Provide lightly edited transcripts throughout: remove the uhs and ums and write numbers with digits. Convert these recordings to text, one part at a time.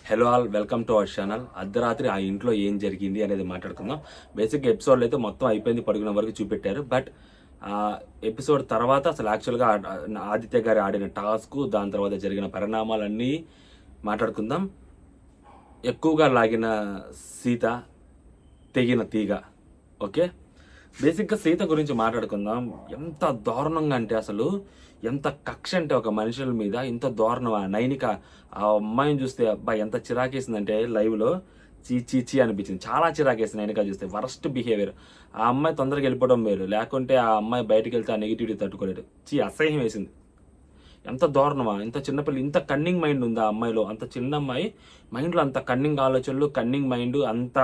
Hello all, welcome to our channel. అర్ధరాత్రి ఆ ఇంట్లో ఏం జరిగింది అనేది మాట్లాడుకుందాం. బేసిక్గా ఎపిసోడ్లో అయితే మొత్తం అయిపోయింది, పడుకున్న వరకు చూపెట్టారు. బట్ ఎపిసోడ్ తర్వాత అసలు యాక్చువల్గా ఆదిత్య గారు ఆడిన టాస్క్, దాని తర్వాత జరిగిన పరిణామాలన్నీ మాట్లాడుకుందాం. ఎక్కువగా లాగిన సీత, తెగిన తీగ. ఓకే, బేసిక్గా సీత గురించి మాట్లాడుకుందాం. ఎంత దారుణంగా అంటే అసలు ఎంత కక్ష అంటే ఒక మనుషుల మీద ఇంత దారుణం. నైనిక ఆ అమ్మాయిని చూస్తే అబ్బా ఎంత చిరాకేసిందంటే లైవ్లో చీ అనిపించింది. చాలా చిరాకేసింది నైనిక చూస్తే. Worst behaviour. ఆ అమ్మాయి తొందరగా వెళ్ళిపోవడం వేరు, లేకుంటే ఆ అమ్మాయి బయటకు వెళ్తే ఆ నెగిటివిటీ తట్టుకోలేడు. అసహ్యం వేసింది. ఎంత దారుణమా! ఇంత చిన్నపిల్ల, ఇంత కన్నింగ్ మైండ్ ఉంది ఆ అమ్మాయిలో. అంత చిన్న అమ్మాయి మైండ్లో అంత కన్నింగ్ ఆలోచనలు, కన్నింగ్ మైండ్, అంత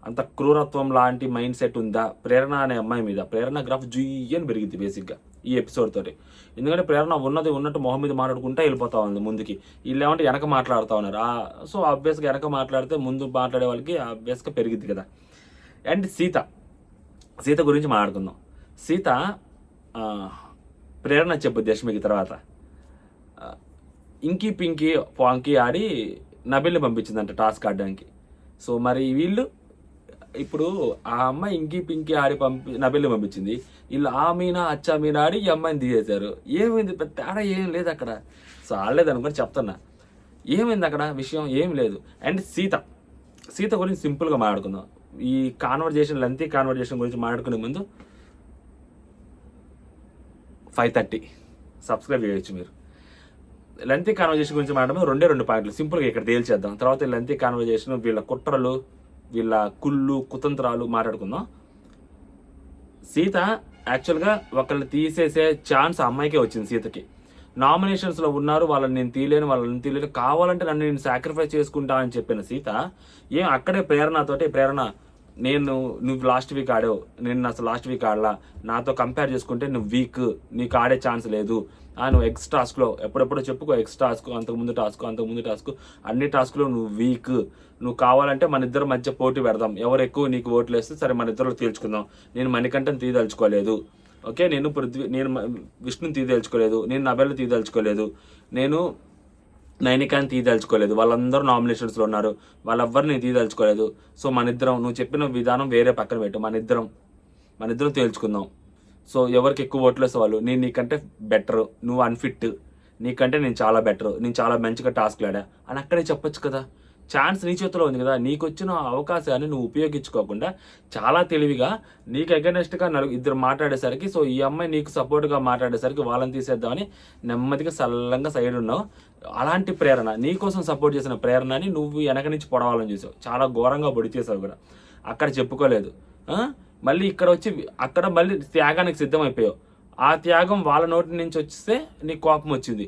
అంత క్రూరత్వం లాంటి మైండ్ సెట్ ఉందా ప్రేరణ అనే అమ్మాయి మీద? ప్రేరణ గ్రాఫ్ జుయ్యని పెరిగింది బేసిక్గా ఈ ఎపిసోడ్ తోటి. ఎందుకంటే ప్రేరణ ఉన్నట్టు మొహం మీద మాట్లాడుకుంటా వెళ్ళిపోతా ఉంది ముందుకి. వీళ్ళు ఏమంటే వెనక మాట్లాడుతూ ఉన్నారు. సో ఆబ్వియస్గా వెనక మాట్లాడితే ముందు మాట్లాడే వాళ్ళకి ఆబ్వియస్గా పెరిగిద్ది కదా. అండ్ సీత గురించి మాట్లాడుకుందాం. సీత ప్రేరణ చెప్పు దశమికి తర్వాత ఇంకీ పింకీ పాంకీ ఆడి నబిల్ని పంపించిందంట టాస్క్ ఆడడానికి. సో మరి వీళ్ళు ఇప్పుడు ఆ అమ్మాయి ఇంకీ పింకీ ఆడి నబిల్ని పంపించింది. వీళ్ళు ఆ మీనా అచ్చా మీనా ఆడి ఈ అమ్మాయిని తీసేశారు. ఏమైంది? తేడా ఏం లేదు అక్కడ. సో ఆడలేదనుకొని చెప్తున్నా. ఏమైంది అక్కడ? విషయం ఏం లేదు. అండ్ సీత గురించి సింపుల్గా మాట్లాడుకుందాం. ఈ లెంతీ కాన్వర్జేషన్ గురించి మాట్లాడుకునే ముందు 5:30 సబ్స్క్రైబ్ చేయొచ్చు మీరు. లెంతీ కాన్వర్జేషన్ గురించి మాట్లాడడం రెండు పాయింట్లు సింపుల్గా ఇక్కడ తేల్చేద్దాం. తర్వాత లెంతీ కాన్వర్జేషన్, వీళ్ళ కుట్రలు, వీళ్ళ కుళ్ళు కుతంత్రాలు మాట్లాడుకుందాం. సీత యాక్చువల్గా ఒకళ్ళని తీసేసే ఛాన్స్ అమ్మాయికే వచ్చింది. సీతకి నామినేషన్స్లో ఉన్నారు, వాళ్ళని నేను తీయలేను, కావాలంటే నన్ను నేను సాక్రిఫైస్ చేసుకుంటా అని చెప్పిన సీత అక్కడే ప్రేరణ నువ్వు లాస్ట్ వీక్ ఆడావు, నేను అసలు లాస్ట్ వీక్ ఆడలా, నాతో కంపేర్ చేసుకుంటే నువ్వు వీక్, నీకు ఆడే ఛాన్స్ లేదు, నువ్వు ఎక్స్ టాస్క్లో ఎప్పుడెప్పుడో చెప్పుకో, ఎక్స్ టాస్క్, అంతకుముందు టాస్క్ అన్ని టాస్క్లో నువ్వు వీక్, నువ్వు కావాలంటే మన ఇద్దరి మధ్య పోటీ పెడదాం, ఎవరు ఎక్కువ నీకు ఓట్లు వేస్తే సరే మన ఇద్దరు తేల్చుకుందాం. నేను మణికంఠని తీయదలుచుకోలేదు, ఓకే, నేను విష్ణుని తీయదలుచుకోలేదు, నేను నబెల్ని తీయదలుచుకోలేదు, నేను నైనికాని తీయదలుచుకోలేదు, వాళ్ళందరూ నామినేషన్స్లో ఉన్నారు, వాళ్ళెవ్వరు నేను తీయదలుచుకోలేదు. సో మన ఇద్దరం, నువ్వు చెప్పిన విధానం వేరే పక్కన పెట్టు, మన ఇద్దరం తేల్చుకుందాం. సో ఎవరికి ఎక్కువ ఓట్లు వేసే వాళ్ళు, నేను నీకంటే బెటర్, నువ్వు అన్ఫిట్, నీకంటే నేను చాలా బెటర్, నేను చాలా మంచిగా టాస్క్లు ఆడా అని అక్కడే చెప్పొచ్చు కదా. ఛాన్స్ నీ చేతిలో ఉంది కదా. నీకు వచ్చిన అవకాశాన్ని నువ్వు ఉపయోగించుకోకుండా చాలా తెలివిగా నీకు అగెనెస్ట్గా ఇద్దరు మాట్లాడేసరికి, సో ఈ అమ్మాయి నీకు సపోర్ట్గా మాట్లాడేసరికి వాళ్ళని తీసేద్దామని నెమ్మదిగా సల్లంగా సైడ్ ఉన్నావు. అలాంటి ప్రేరణ, నీకోసం సపోర్ట్ చేసిన ప్రేరణని నువ్వు వెనక నుంచి పొడవాలని చూసావు. చాలా ఘోరంగా పొడి చేసావు కూడా. అక్కడ చెప్పుకోలేదు. మళ్ళీ ఇక్కడ వచ్చి అక్కడ మళ్ళీ త్యాగానికి సిద్ధమైపోయావు. ఆ త్యాగం వాళ్ళ నోటి నుంచి వస్తే నీకు కోపం వచ్చింది.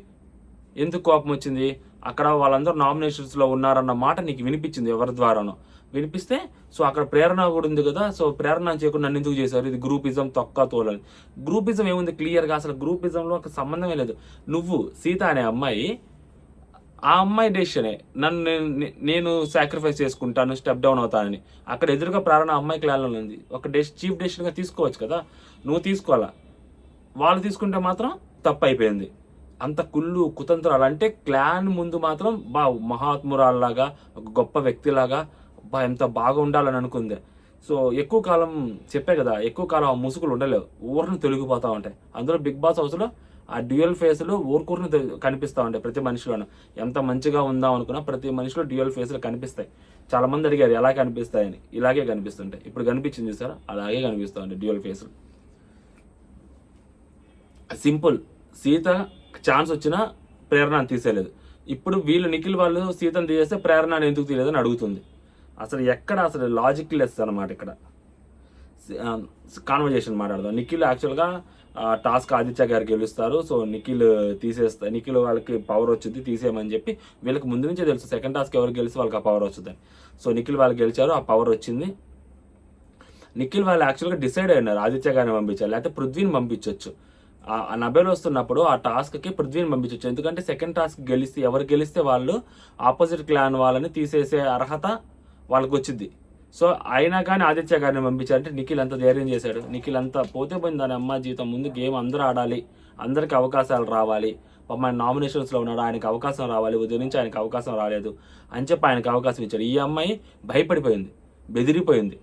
ఎందుకు కోపం వచ్చింది? అక్కడ వాళ్ళందరూ నామినేషన్స్లో ఉన్నారన్న మాట నీకు వినిపించింది, ఎవరి ద్వారానో వినిపిస్తే. సో అక్కడ ప్రేరణ కూడా ఉంది కదా. సో ప్రేరణ చేయకుండా నన్ను ఎందుకు చేశారు? ఇది గ్రూపిజం, తొక్క తోలని. గ్రూపిజం ఏముంది క్లియర్గా? అసలు గ్రూపిజంలో ఒక సంబంధమే లేదు. నువ్వు సీత అనే అమ్మాయి, ఆ అమ్మాయి డెసిషనే, నేను సాక్రిఫైస్ చేసుకుంటాను, స్టెప్ డౌన్ అవుతానని. అక్కడ ఎదురుగా ప్రేరణ అమ్మాయి క్లాన్లో ఉంది. ఒక చీఫ్ డెసిషన్గా తీసుకోవచ్చు కదా, నువ్వు తీసుకోవాలా. వాళ్ళు మాత్రం తప్పు అయిపోయింది. అంత కుళ్ళు కుతంత్రాలు అంటే క్లాన్ ముందు మాత్రం మహాత్మురాల్లాగా, ఒక గొప్ప వ్యక్తిలాగా ఎంత బాగా ఉండాలని అనుకుంది. సో ఎక్కువ కాలం చెప్పే కదా, ఎక్కువ కాలం ఆ ముసుగులు ఉండలేవు, ఊరిని తొలగిపోతూ ఉంటాయి. అందులో బిగ్ బాస్ హౌస్లో ఆ డ్యూయల్ ఫేస్లు ఊరుకూరిని కనిపిస్తూ ఉంటాయి ప్రతి మనిషిలోనూ. ఎంత మంచిగా ఉందాం అనుకున్నా ప్రతి మనిషిలో డ్యూయల్ ఫేస్లు కనిపిస్తాయి. చాలా మంది అడిగారు ఎలా కనిపిస్తాయని. ఇలాగే కనిపిస్తుంటాయి. ఇప్పుడు కనిపించింది చూసారా, అలాగే కనిపిస్తూ ఉంటాయి డ్యూయల్ ఫేస్లు. సింపుల్. సీత ఛాన్స్ వచ్చినా ప్రేరణను తీసేయలేదు. ఇప్పుడు వీళ్ళు నిఖిల్ వాళ్ళు సీతను తీసేస్తే ప్రేరణను ఎందుకు తీయలేదని అడుగుతుంది. అసలు లాజిక్ లెస్ అనమాట. ఇక్కడ కాన్వర్జేషన్ మాట్లాడదాం. నిఖిల్ యాక్చువల్గా టాస్క్ ఆదిత్య గారికి గెలుస్తారు. సో నిఖిల్ వాళ్ళకి పవర్ వచ్చింది తీసేయమని చెప్పి వీళ్ళకి ముందు నుంచే తెలుసు, సెకండ్ టాస్క్ ఎవరికి గెలిచి వాళ్ళకి ఆ పవర్ వస్తుందని. సో నిఖిల్ వాళ్ళు గెలిచారు, ఆ పవర్ వచ్చింది. నిఖిల్ వాళ్ళు యాక్చువల్గా డిసైడ్ అయినారు ఆదిత్య గారిని పంపించాలి, లేకపోతే పృథ్వీని పంపించవచ్చు. ఆ నబెల్ వస్తున్నప్పుడు ఆ టాస్క్కి పృథ్వీని పంపించవచ్చు. ఎందుకంటే సెకండ్ టాస్క్ ఎవరు గెలిస్తే వాళ్ళు ఆపోజిట్ క్లాన్ వాళ్ళని తీసేసే అర్హత వాళ్ళకి వచ్చింది. సో అయినా కానీ ఆదిత్య గారిని పంపించారంటే నిఖిల్ అంత ధైర్యం చేశాడు. నిఖిల్ అంతా పోతే పోయింది దాని అమ్మ జీవితం, ముందు గేమ్ అందరూ ఆడాలి, అందరికి అవకాశాలు రావాలి, ఆయన నామినేషన్స్లో ఉన్నాడు, ఆయనకు అవకాశం రావాలి, ఉదయం నుంచి ఆయనకు అవకాశం రాలేదు అని చెప్పి ఆయనకు అవకాశం ఇచ్చాడు. ఈ అమ్మాయి భయపడిపోయింది, బెదిరిపోయింది.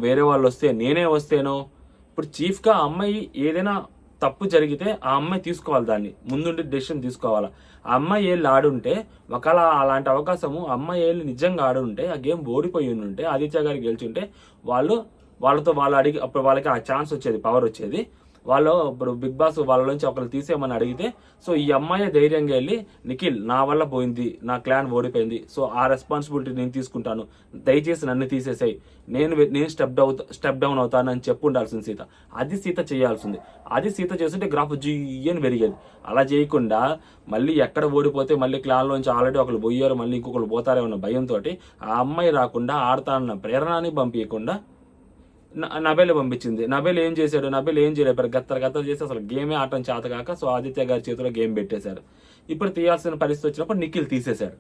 వేరే వాళ్ళు వస్తే నేనే వస్తేనో. ఇప్పుడు చీఫ్గా ఆ అమ్మాయి ఏదైనా తప్పు జరిగితే ఆ అమ్మాయి తీసుకోవాలి, దాన్ని ముందుండి డెసిషన్ తీసుకోవాలా. ఆ అమ్మాయి ఏళ్ళు ఆడుంటే ఒకవేళ అలాంటి అవకాశము అమ్మాయి ఏళ్ళు నిజంగా ఆడుంటే ఆ గేమ్ ఓడిపోయి ఉంటే ఆదిత్య గారికి గెలిచుంటే వాళ్ళతో అడిగి అప్పుడు వాళ్ళకి ఆ ఛాన్స్ వచ్చేది, పవర్ వచ్చేది. వాళ్ళు ఇప్పుడు బిగ్ బాస్ వాళ్ళ నుంచి ఒకరు తీసేయమని అడిగితే సో ఈ అమ్మాయి ధైర్యంగా వెళ్ళి నిఖిల్ నా వల్ల పోయింది, నా క్లాన్ ఓడిపోయింది, సో ఆ రెస్పాన్సిబిలిటీ నేను తీసుకుంటాను, దయచేసి నన్ను తీసేసాయి, నేను స్టెప్ డౌన్ అవుతాను అని చెప్పు ఉండాల్సింది సీత. అది సీత చేయాల్సింది. అది సీత చేస్తుంటే గ్రాఫ్ అని పెరిగేది. అలా చేయకుండా మళ్ళీ ఎక్కడ ఓడిపోతే మళ్ళీ క్లాన్లోంచి ఆల్రెడీ ఒకరు పోయారు, మళ్ళీ ఇంకొకరు పోతారేమన్న భయంతో ఆ అమ్మాయి రాకుండా ఆడతానన్న ప్రేరణని పంపించకుండా నబేల్ పంపించింది. నబేల్ ఏం చేశాడు? నబేల్ ఏం చేయలేపారు, గత్తలు చేసి అసలు గేమే ఆటం చేతగాక సో ఆదిత్య గారి చేతిలో గేమ్ పెట్టేశారు. ఇప్పుడు తీయాల్సిన పరిస్థితి వచ్చినప్పుడు నిఖిల్ తీసేశాడు.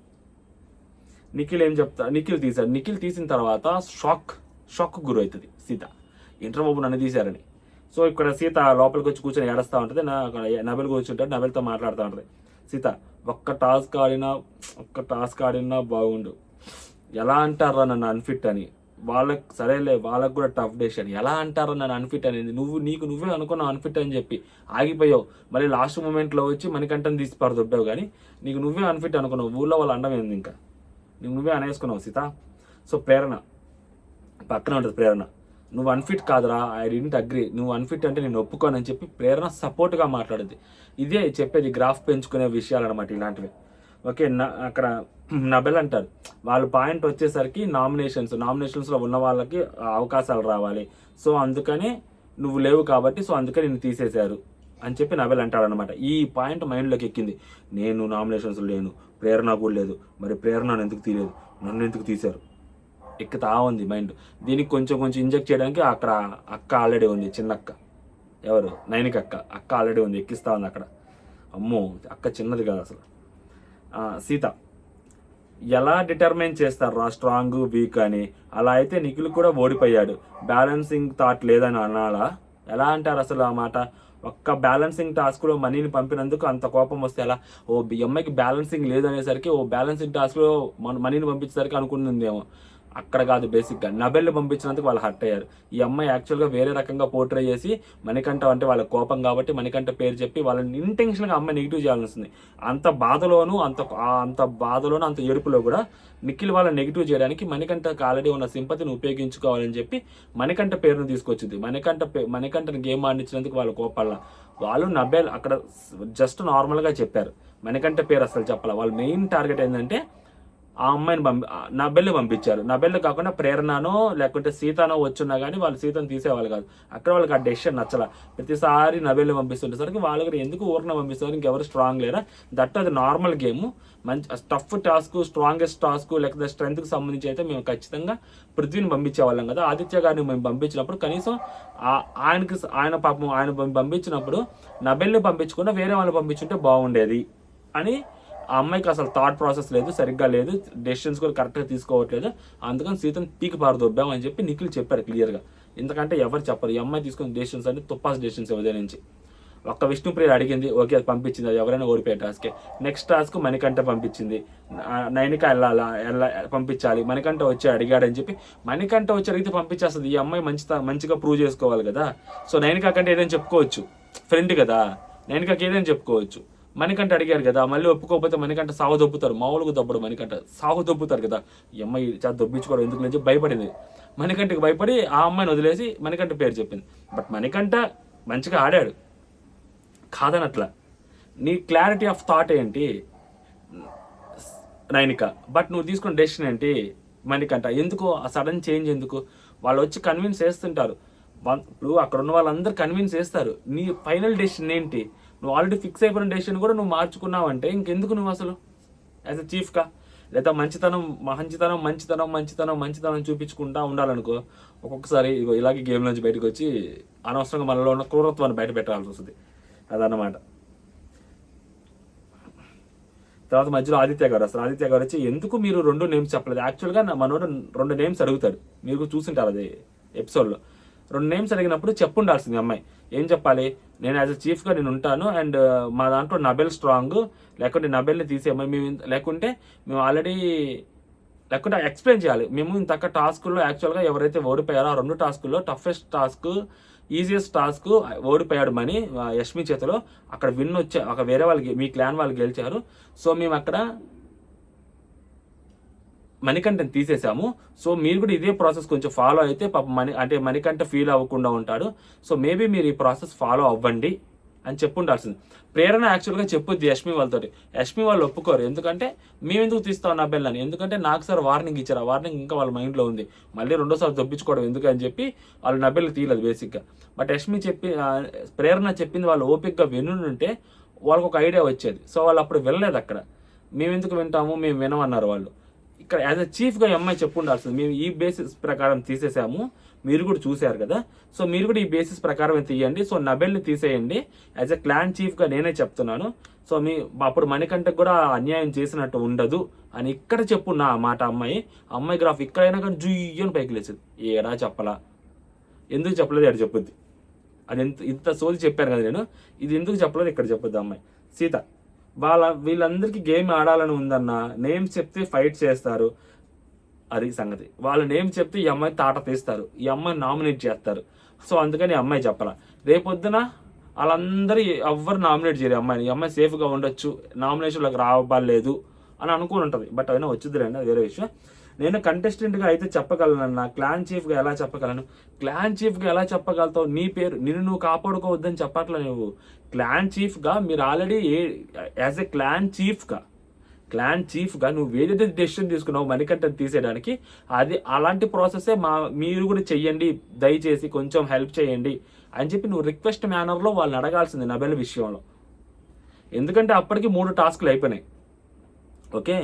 నిఖిల్ తీశాడు. నిఖిల్ తీసిన తర్వాత షాక్ గురి అవుతుంది సీత, ఇంటర్బాబు నన్ను తీశారని. సో ఇక్కడ సీత లోపలికి వచ్చి కూర్చొని ఏడుస్తూ ఉంటుంది. నబేల్ కూర్చుంటాడు, నబేల్తో మాట్లాడుతూ ఉంటుంది. సీత ఒక్క టాస్క్ ఆడినా బాగుండు, ఎలా అంటారా నన్ను అన్ఫిట్ అని. వాళ్ళకి సరేలే, వాళ్ళకు కూడా టఫ్ డెసిషన్. ఎలా అంటారో నన్ను అన్ఫిట్ అనేది, నువ్వే అనుకున్నావు అన్ఫిట్ అని చెప్పి ఆగిపోయావు. మళ్ళీ లాస్ట్ మూమెంట్లో వచ్చి మనకంటని తీసి పరదొడ్డావు, కానీ నువ్వే అన్ఫిట్ అనుకున్నావు. ఊళ్ళో వాళ్ళు అండమైంది, ఇంకా నువ్వే అనేసుకున్నావు సీత. సో ప్రేరణ పక్కన ఉంటుంది. ప్రేరణ నువ్వు అన్ఫిట్ కాదురా, ఐ డిడ్ంట్ అగ్రీ, నువ్వు అన్ఫిట్ అంటే నేను ఒప్పుకోనని చెప్పి ప్రేరణ సపోర్ట్గా మాట్లాడుద్ది. ఇదే చెప్పేది గ్రాఫ్ పెంచుకునే విషయాలు అనమాట ఇలాంటివి. ఓకే, అక్కడ నబెల్ అంటారు వాళ్ళ పాయింట్ వచ్చేసరికి నామినేషన్స్లో ఉన్న వాళ్ళకి అవకాశాలు రావాలి, సో అందుకని నువ్వు లేవు కాబట్టి సో అందుకని నిన్ను తీసేశారు అని చెప్పి నబెల్ అంటాడనమాట. ఈ పాయింట్ మైండ్లోకి ఎక్కింది. నేను నామినేషన్స్ లేను, ప్రేరణ కూడా లేదు, మరి ప్రేరణ ఎందుకు తీయలేదు, నన్ను ఎందుకు తీశారు, ఎక్కుతా ఉంది మైండ్. దీనికి కొంచెం ఇంజెక్ట్ చేయడానికి అక్కడ అక్క ఆల్రెడీ ఉంది, చిన్న అక్క, ఎవరు నైనిక అక్క ఆల్రెడీ ఉంది, ఎక్కిస్తా ఉంది అక్కడ. అమ్మో, అక్క చిన్నది కాదు అసలు. సీత ఎలా డిటర్మైన్ చేస్తారు స్ట్రాంగ్ వీక్ అని, అలా అయితే నిఖిల్ కూడా ఓడిపోయాడు. బ్యాలెన్సింగ్ థాట్ లేదని అనాలా? ఎలా అంటారు అసలు ఆ మాట? ఒక్క బ్యాలెన్సింగ్ టాస్క్లో మనీని పంపినందుకు అంత కోపం వస్తే ఎలా? ఈ అమ్మాయికి బ్యాలెన్సింగ్ లేదనేసరికి బ్యాలెన్సింగ్ టాస్క్లో మనీని పంపించేసరికి అనుకుంటుందేమో. అక్కడ కాదు, బేసిక్గా నబెల్ని పంపించినందుకు వాళ్ళు హర్ట్ అయ్యారు. ఈ అమ్మాయి యాక్చువల్గా వేరే రకంగా పోర్ట్రే చేసి మణికంఠ అంటే వాళ్ళ కోపం కాబట్టి మణికంఠ పేరు చెప్పి వాళ్ళని ఇంటెన్షన్గా అమ్మాయి నెగిటివ్ చేయాల్సి వస్తుంది. అంత బాధలోను అంత ఏడుపులో కూడా నిఖిల్ వాళ్ళని నెగిటివ్ చేయడానికి మణికంఠకి ఆల్రెడీ ఉన్న సింపతిని ఉపయోగించుకోవాలని చెప్పి మణికంఠ పేరును తీసుకొచ్చింది. మణికంఠని గేమ్ ఆడించినందుకు వాళ్ళ కోపాల వాళ్ళు నబెల్ అక్కడ జస్ట్ నార్మల్గా చెప్పారు, మణికంఠ పేరు అసలు చెప్పాలి. వాళ్ళ మెయిన్ టార్గెట్ ఏంటంటే ఆ అమ్మాయిని నబెల్ని పంపించారు. నబెల్ని కాకుండా ప్రేరణనో లేకుంటే సీతనో వచ్చున్నా కానీ వాళ్ళు సీతను తీసేవాళ్ళు కాదు. అక్కడ వాళ్ళకి ఆ డెసిషన్ నచ్చల. ప్రతిసారి నబెల్ని పంపిస్తుండేసరికి వాళ్ళకి ఎందుకు ఊరిన పంపిస్తారు, ఇంకెవరు స్ట్రాంగ్ లేరా, అది నార్మల్ గేమ్, మంచి టఫ్ టాస్క్, స్ట్రాంగెస్ట్ టాస్క్ లేకపోతే స్ట్రెంత్కి సంబంధించి అయితే మేము ఖచ్చితంగా పృథ్వీని పంపించేవాళ్ళం కదా. ఆదిత్య గారిని మేము పంపించినప్పుడు కనీసం ఆయన పంపించినప్పుడు నబెల్ని పంపించకుండా వేరే వాళ్ళని పంపించుంటే బాగుండేది అని. ఆ అమ్మాయికి అసలు థాట్ ప్రాసెస్ లేదు, సరిగ్గా లేదు, డెసిషన్స్ కూడా కరెక్ట్గా తీసుకోవట్లేదు, అందుకని సీతను పీకి పారదొబ్బాం అని చెప్పి నిఖిల్ చెప్పారు క్లియర్గా. ఎందుకంటే ఎవరు చెప్పరు ఈ అమ్మాయి తీసుకున్న డెసిషన్స్ అంటే తుప్పాస్ డెసిషన్స్ ఉదయం నుంచి. ఒక్క విష్ణుప్రియ అడిగింది, ఓకే అది పంపించింది, అది ఎవరైనా ఓడిపోయే టాస్కే. నెక్స్ట్ టాస్క్ మణికంఠ పంపించింది, నైనిక పంపించాలి, మణికంఠ వచ్చి అడిగాడని చెప్పి మణికంఠ వచ్చి అడిగితే పంపించేస్తుంది. ఈ అమ్మాయి మంచిగా ప్రూవ్ చేసుకోవాలి కదా. సో నైనిక కంటే ఏదైనా చెప్పుకోవచ్చు, ఫ్రెండ్ కదా, నైనికకి ఏదైనా చెప్పుకోవచ్చు. మణికంఠ అడిగారు కదా, మళ్ళీ ఒప్పుకోకపోతే మణికంఠ సాగు దొబ్బుతారు, మామూలుగా దొబ్బడు, మణికంఠ సాగు దొబ్బుతారు కదా. ఈ అమ్మాయి చాలా దొబ్బించుకోవడం ఎందుకు నుంచి భయపడింది. మణికంఠకి భయపడి ఆ అమ్మాయిని వదిలేసి మణికంఠ పేరు చెప్పింది. బట్ మణికంఠ మంచిగా ఆడాడు కాదనట్లా. నీ క్లారిటీ ఆఫ్ థాట్ ఏంటి నైనిక, బట్ నువ్వు తీసుకున్న డెసిషన్ ఏంటి మణికంఠ? ఎందుకు ఆ సడన్ చేంజ్ ఎందుకు? వాళ్ళు వచ్చి కన్విన్స్ చేస్తుంటారు, ఇప్పుడు అక్కడ ఉన్న వాళ్ళందరూ కన్విన్స్ చేస్తారు. నీ ఫైనల్ డెసిషన్ ఏంటి? నువ్వు ఆల్రెడీ ఫిక్స్ అయిపోయిన డెసిషన్ కూడా నువ్వు మార్చుకున్నావు అంటే ఇంకెందుకు నువ్వు అసలు యాజ్ అ చీఫ్గా? లేదా మంచితనం చూపించుకుంటా ఉండాలనుకో, ఒక్కొక్కసారి ఇలాగే గేమ్ నుంచి బయటకు వచ్చి అనవసరంగా మనలో ఉన్న క్రూరత్వాన్ని బయట పెట్టాల్సి వస్తుంది. అదన్నమాట. తర్వాత మధ్యలో ఆదిత్య గారు వచ్చి ఎందుకు మీరు 2 నేమ్స్ చెప్పలేదు? యాక్చువల్గా మనోడు 2 నేమ్స్ అడుగుతాడు, మీరు చూసింటారు అది ఎపిసోడ్లో. 2 నేమ్స్ అడిగినప్పుడు చెప్పుండాల్సింది అమ్మాయి. ఏం చెప్పాలి, నేను యాజ్ అ చీఫ్గా నేను ఉంటాను అండ్ మా దాంట్లో నబెల్ స్ట్రాంగ్, లేకుంటే నబెల్ని తీసేయమని మేము లేకుంటే మేము ఆల్రెడీ లేకుంటే ఎక్స్ప్లెయిన్ చేయాలి. మేము ఇంతక టాస్కుల్లో యాక్చువల్గా ఎవరైతే ఓడిపోయారో ఆ 2 టాస్కుల్లో టఫెస్ట్ టాస్క్, ఈజియెస్ట్ టాస్క్ ఓడిపోయాడు మనీ యష్మి చేతిలో. అక్కడ విన్ వచ్చే ఒక వేరే వాళ్ళకి మీ క్లాన్ వాళ్ళు గెలిచారు. సో మేము అక్కడ మణికంఠని తీసేసాము. సో మీరు కూడా ఇదే ప్రాసెస్ కొంచెం ఫాలో అయితే పాప మణికంఠ ఫీల్ అవ్వకుండా ఉంటాడు. సో మేబీ మీరు ఈ ప్రాసెస్ ఫాలో అవ్వండి అని చెప్పుండాల్సింది. ప్రేరణ యాక్చువల్గా చెప్పుద్ది యష్మి వాళ్ళతో. యష్మి వాళ్ళు ఒప్పుకోరు. ఎందుకంటే మేము ఎందుకు తీస్తాం నా బెల్లని, ఎందుకంటే నాకు సార్ వార్నింగ్ ఇచ్చారు. ఆ వార్నింగ్ ఇంకా వాళ్ళ మైండ్లో ఉంది. మళ్ళీ రెండోసారి దొప్పించుకోవడం ఎందుకు అని చెప్పి వాళ్ళు నా బెల్లు తీయలేదు బేసిక్గా. బట్ యష్మి ప్రేరణ చెప్పింది వాళ్ళు ఓపిక్గా వినుంటే వాళ్ళకు ఒక ఐడియా వచ్చేది. సో వాళ్ళు అప్పుడు వెళ్ళలేదు అక్కడ. మేము ఎందుకు వింటాము, మేము వినమన్నారు వాళ్ళు. ఇక్కడ యాజ్ అ చీఫ్గా అమ్మాయి చెప్పుండాల్సింది. మేము ఈ బేసిస్ ప్రకారం తీసేసాము, మీరు కూడా చూశారు కదా, సో మీరు కూడా ఈ బేసిస్ ప్రకారం తీయండి. సో నబెల్ని తీసేయండి, యాజ్ అ క్లాన్ చీఫ్గా నేనే చెప్తున్నాను. సో అప్పుడు మణికంఠకు కూడా అన్యాయం చేసినట్టు ఉండదు అని ఇక్కడ చెప్పున్నా ఆ మాట అమ్మాయి గ్రాఫ్ ఇక్కడైనా కానీ జుయ్యని పైకి లేచింది. ఏడా చెప్పలా, ఎందుకు చెప్పలేదు అక్కడ చెప్పుద్ది. అది ఇంత సోది చెప్పాను కదా నేను, ఇది ఎందుకు చెప్పలేదు ఇక్కడ చెప్పొద్దు అమ్మాయి. సీత వీళ్ళందరికీ గేమ్ ఆడాలని ఉందన్న, నేమ్స్ చెప్తే ఫైట్ చేస్తారు, అది సంగతి. వాళ్ళ నేమ్ చెప్తే ఈ అమ్మాయి తాట తీస్తారు, ఈ అమ్మాయిని నామినేట్ చేస్తారు. సో అందుకని ఈ అమ్మాయి చెప్పాల. రేపొద్దున వాళ్ళందరూ ఎవ్వరు నామినేట్ చేయరు అమ్మాయిని. ఈ అమ్మాయి సేఫ్గా ఉండొచ్చు, నామినేషన్లోకి రావలేదు అని అనుకుని ఉంటుంది. బట్ అయినా వచ్చిందిలేండి, అది వేరే విషయం. నేను కంటెస్టెంట్గా అయితే చెప్పగలను, క్లాన్ చీఫ్గా ఎలా చెప్పగలను? క్లాన్ చీఫ్గా ఎలా చెప్పగలుగుతావు? నీ పేరు నిన్ను నువ్వు కాపాడుకోవద్దని చెప్పట్లే నువ్వు. క్లాన్ చీఫ్గా మీరు ఆల్రెడీ యాజ్ ఎ క్లాన్ చీఫ్గా నువ్వు ఏదైతే డెసిషన్ తీసుకున్నావు మణికంఠని తీసేయడానికి, అది అలాంటి ప్రాసెసే మీరు కూడా చెయ్యండి, దయచేసి కొంచెం హెల్ప్ చేయండి అని చెప్పి నువ్వు రిక్వెస్ట్ మేనర్లో వాళ్ళని అడగాల్సింది నబెల్ విషయంలో. ఎందుకంటే అప్పటికి 3 టాస్కులు అయిపోయినాయి. ఓకే,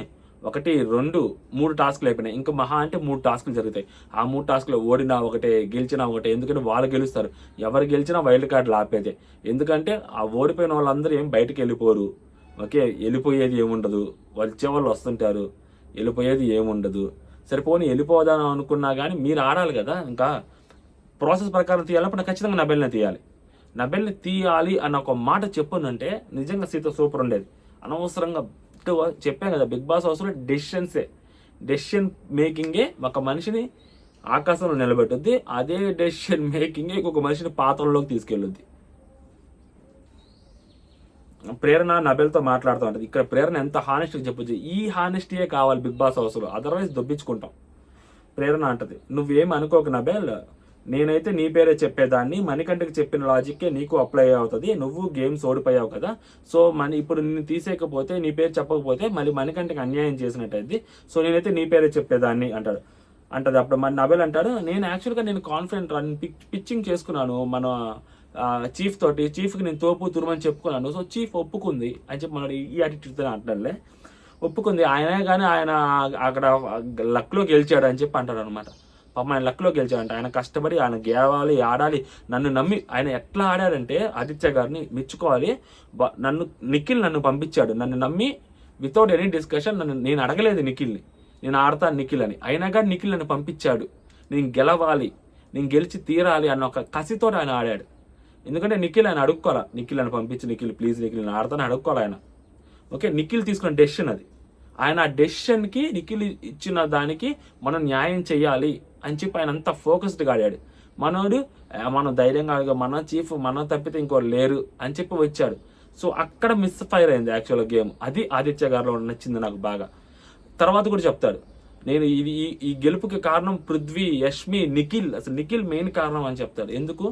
1, 2, 3 టాస్కులు అయిపోయినాయి. ఇంకా మహా అంటే 3 టాస్కులు జరుగుతాయి. ఆ 3 టాస్కులు ఓడినా ఒకటే, గెలిచినా ఒకటే. ఎందుకంటే వాళ్ళు గెలుస్తారు, ఎవరు గెలిచినా వైల్డ్ కార్డులు ఆపేదే. ఎందుకంటే ఆ ఓడిపోయిన వాళ్ళందరూ ఏం బయటకు వెళ్ళిపోరు. ఓకే, వెళ్ళిపోయేది ఏముండదు, వాళ్ళు వస్తుంటారు, వెళ్ళిపోయేది ఏముండదు. సరిపోని వెళ్ళిపోదాం అనుకున్నా కానీ మీరు ఆడాలి కదా. ఇంకా ప్రాసెస్ ప్రకారం తీయాలన్నప్పుడు ఖచ్చితంగా నబెల్ని తీయాలి. నబెల్ని తీయాలి అన్న ఒక మాట చెప్పుందంటే నిజంగా సీత సూపర్ ఉండేది. అనవసరంగా చెప్పాను కదా, బిగ్ బాస్ హౌస్లో డెసిషన్ మేకింగే ఒక మనిషిని ఆకాశంలో నిలబెట్టుద్ది, అదే డెసిషన్ మేకింగే ఇంకొక మనిషిని పాత్రలోకి తీసుకెళ్ళుద్ది. ప్రేరణ నబెల్తో మాట్లాడుతూ ఉంటుంది. ఇక్కడ ప్రేరణ ఎంత హానెస్ట్గా చెప్పొచ్చు, ఈ హానెస్టీయే కావాలి బిగ్ బాస్ హౌస్లో, అదర్వైజ్ దొబ్బించుకుంటాం. ప్రేరణ అంటది, నువ్వేం అనుకోక నబెల్, నేనైతే నీ పేరే చెప్పేదాన్ని, మణికంఠకి చెప్పిన లాజిక్కే నీకు అప్లై అవుతుంది. నువ్వు గేమ్స్ ఓడిపోయావు కదా, సో ఇప్పుడు నిన్ను తీసేయకపోతే, నీ పేరు చెప్పకపోతే మళ్ళీ మణికంఠకి అన్యాయం చేసినట్టయితే, సో నేనైతే నీ పేరే చెప్పేదాన్ని అంటది. అప్పుడు మన నబెల్ అంటాడు, నేను యాక్చువల్గా కాన్ఫిడెంట్ పిచ్చింగ్ చేసుకున్నాను మన చీఫ్ తోటి, చీఫ్కి నేను తోపు తురుమని చెప్పుకున్నాను, సో చీఫ్ ఒప్పుకుంది అని చెప్పి మనడు ఈ యాటిట్యూడ్తో అంటాడులే. ఒప్పుకుంది ఆయనే, కానీ ఆయన అక్కడ లక్లో గెలిచాడు అని చెప్పి అంటాడు అనమాట. పాపం ఆయన లక్లో గెలిచాడంట. ఆయన కష్టపడి ఆయన గెలవాలి, ఆడాలి, నన్ను నమ్మి. ఆయన ఎట్లా ఆడాడంటే ఆదిత్య గారిని మెచ్చుకోవాలి. నిఖిల్ నన్ను పంపించాడు, నన్ను నమ్మి వితౌట్ ఎనీ డిస్కషన్. నేను అడగలేదు నిఖిల్ని, నేను ఆడతాను నిఖిల్ అని, అయినా కానీ నిఖిల్ నన్ను పంపించాడు. నేను గెలవాలి, నేను గెలిచి తీరాలి అన్న ఒక కసితో ఆయన ఆడాడు. ఎందుకంటే నిఖిల్ ఆయన అడుక్కోవాలా, నిఖిల్ అని పంపించి, నిఖిల్ ప్లీజ్ నిఖిల్ నేను ఆడతాను అడుక్కోవాలి ఆయన. ఓకే, నిఖిల్ తీసుకున్న డెసిషన్ అది. ఆయన ఆ డెసిషన్కి, నిఖిల్ ఇచ్చిన దానికి మనం న్యాయం చేయాలి అని చెప్పి ఆయన అంతా ఫోకస్డ్గా ఆడాడు. మనం ధైర్యంగా మన చీఫ్ మన తప్పితే ఇంకోరు లేరు అని చెప్పి వచ్చాడు. సో అక్కడ మిస్ ఫైర్ అయింది యాక్చువల్గా గేమ్. అది ఆదిత్య గారిలో నచ్చింది నాకు బాగా. తర్వాత కూడా చెప్తాడు, నేను ఈ గెలుపుకి కారణం పృథ్వీ, యష్మి, నిఖిల్. అసలు నిఖిల్ మెయిన్ కారణం అని చెప్తాడు. ఎందుకు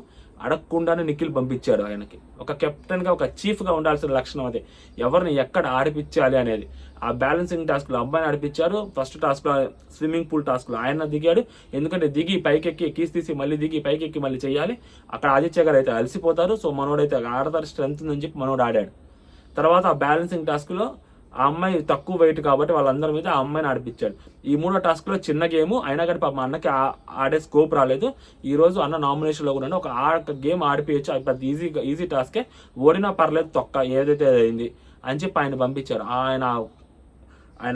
అడగకుండానే నిఖిల్ పంపించాడు ఆయనకి. ఒక కెప్టెన్గా, ఒక చీఫ్గా ఉండాల్సిన లక్షణం అదే, ఎవరిని ఎక్కడ ఆడిపించాలి అనేది. ఆ బ్యాలెన్సింగ్ టాస్క్లో అబ్బాయిని ఆడిపించారు. ఫస్ట్ టాస్క్లో స్విమ్మింగ్ పూల్ టాస్క్లో ఆయన దిగాడు. ఎందుకంటే దిగి పైకెక్కి కీస్ తీసి మళ్ళీ దిగి పైకెక్కి మళ్ళీ చేయాలి. అక్కడ ఆదిత్య గారు అయితే అలసిపోతారు. సో మనోడైతే ఆడతారు, స్ట్రెంత్ ఉందని చెప్పి మనోడు ఆడాడు. తర్వాత ఆ బ్యాలెన్సింగ్ టాస్క్లో ఆ అమ్మాయి తక్కువ వెయిట్ కాబట్టి వాళ్ళందరి మీద ఆ అమ్మాయిని ఆడిపించాడు. ఈ 3వ టాస్క్లో చిన్న గేమ్ అయినా కానీ పాప అన్నకి ఆడే స్కోప్ రాలేదు. ఈరోజు అన్న నామినేషన్లో కూడా ఒక గేమ్ ఆడిపించచ్చు, అది పెద్ద ఈజీ టాస్కే, ఓడినా పర్లేదు, తొక్క ఏదైతే అయింది అని చెప్పి ఆయన పంపించారు. ఆయన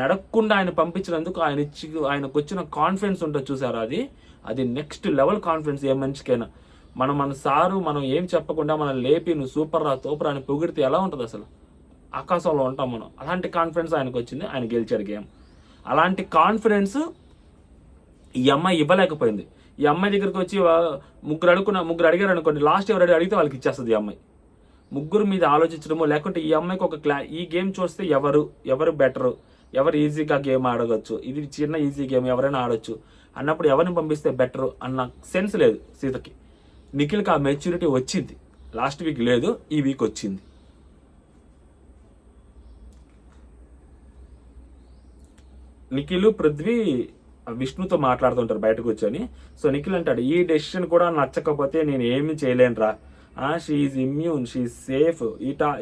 అడగకుండా ఆయన పంపించినందుకు ఆయనకు వచ్చిన కాన్ఫిడెన్స్ ఉంటుంది చూసారు, అది నెక్స్ట్ లెవెల్ కాన్ఫిడెన్స్ ఏ మనిషికైనా. మన సారు మనం ఏం చెప్పకుండా మనం లేపి నువ్వు సూపర్ రా తోపరా అని పొగిడితే ఎలా ఉంటుంది అసలు? ఆకాశంలో ఉంటాం మనం. అలాంటి కాన్ఫిడెన్స్ ఆయనకు వచ్చింది, ఆయన గెలిచాడు గేమ్. అలాంటి కాన్ఫిడెన్స్ ఈ అమ్మాయి ఇవ్వలేకపోయింది. ఈ అమ్మాయి దగ్గరికి వచ్చి ముగ్గురు అడిగారు అనుకోండి, లాస్ట్ ఎవరు అడిగితే వాళ్ళకి ఇచ్చేస్తుంది ఈ అమ్మాయి. ముగ్గురు మీద ఆలోచించడమో, లేకుంటే ఈ అమ్మాయికి ఒక ఈ గేమ్ చూస్తే ఎవరు బెటరు, ఎవరు ఈజీగా గేమ్ ఆడవచ్చు, ఇది చిన్న ఈజీ గేమ్ ఎవరైనా ఆడొచ్చు అన్నప్పుడు ఎవరిని పంపిస్తే బెటరు అన్న సెన్స్ లేదు సీతకి. నిఖిల్కి ఆ మెచ్యూరిటీ వచ్చింది. లాస్ట్ వీక్ లేదు, ఈ వీక్ వచ్చింది. నిఖిల్ పృథ్వీ విష్ణుతో మాట్లాడుతుంటారు బయటకు వచ్చని. సో నిఖిల్ అంటాడు, ఈ డెసిషన్ కూడా నచ్చకపోతే నేను ఏమి చేయలేనురా, షీఈ్ ఇమ్యూన్, షీఈ్ సేఫ్.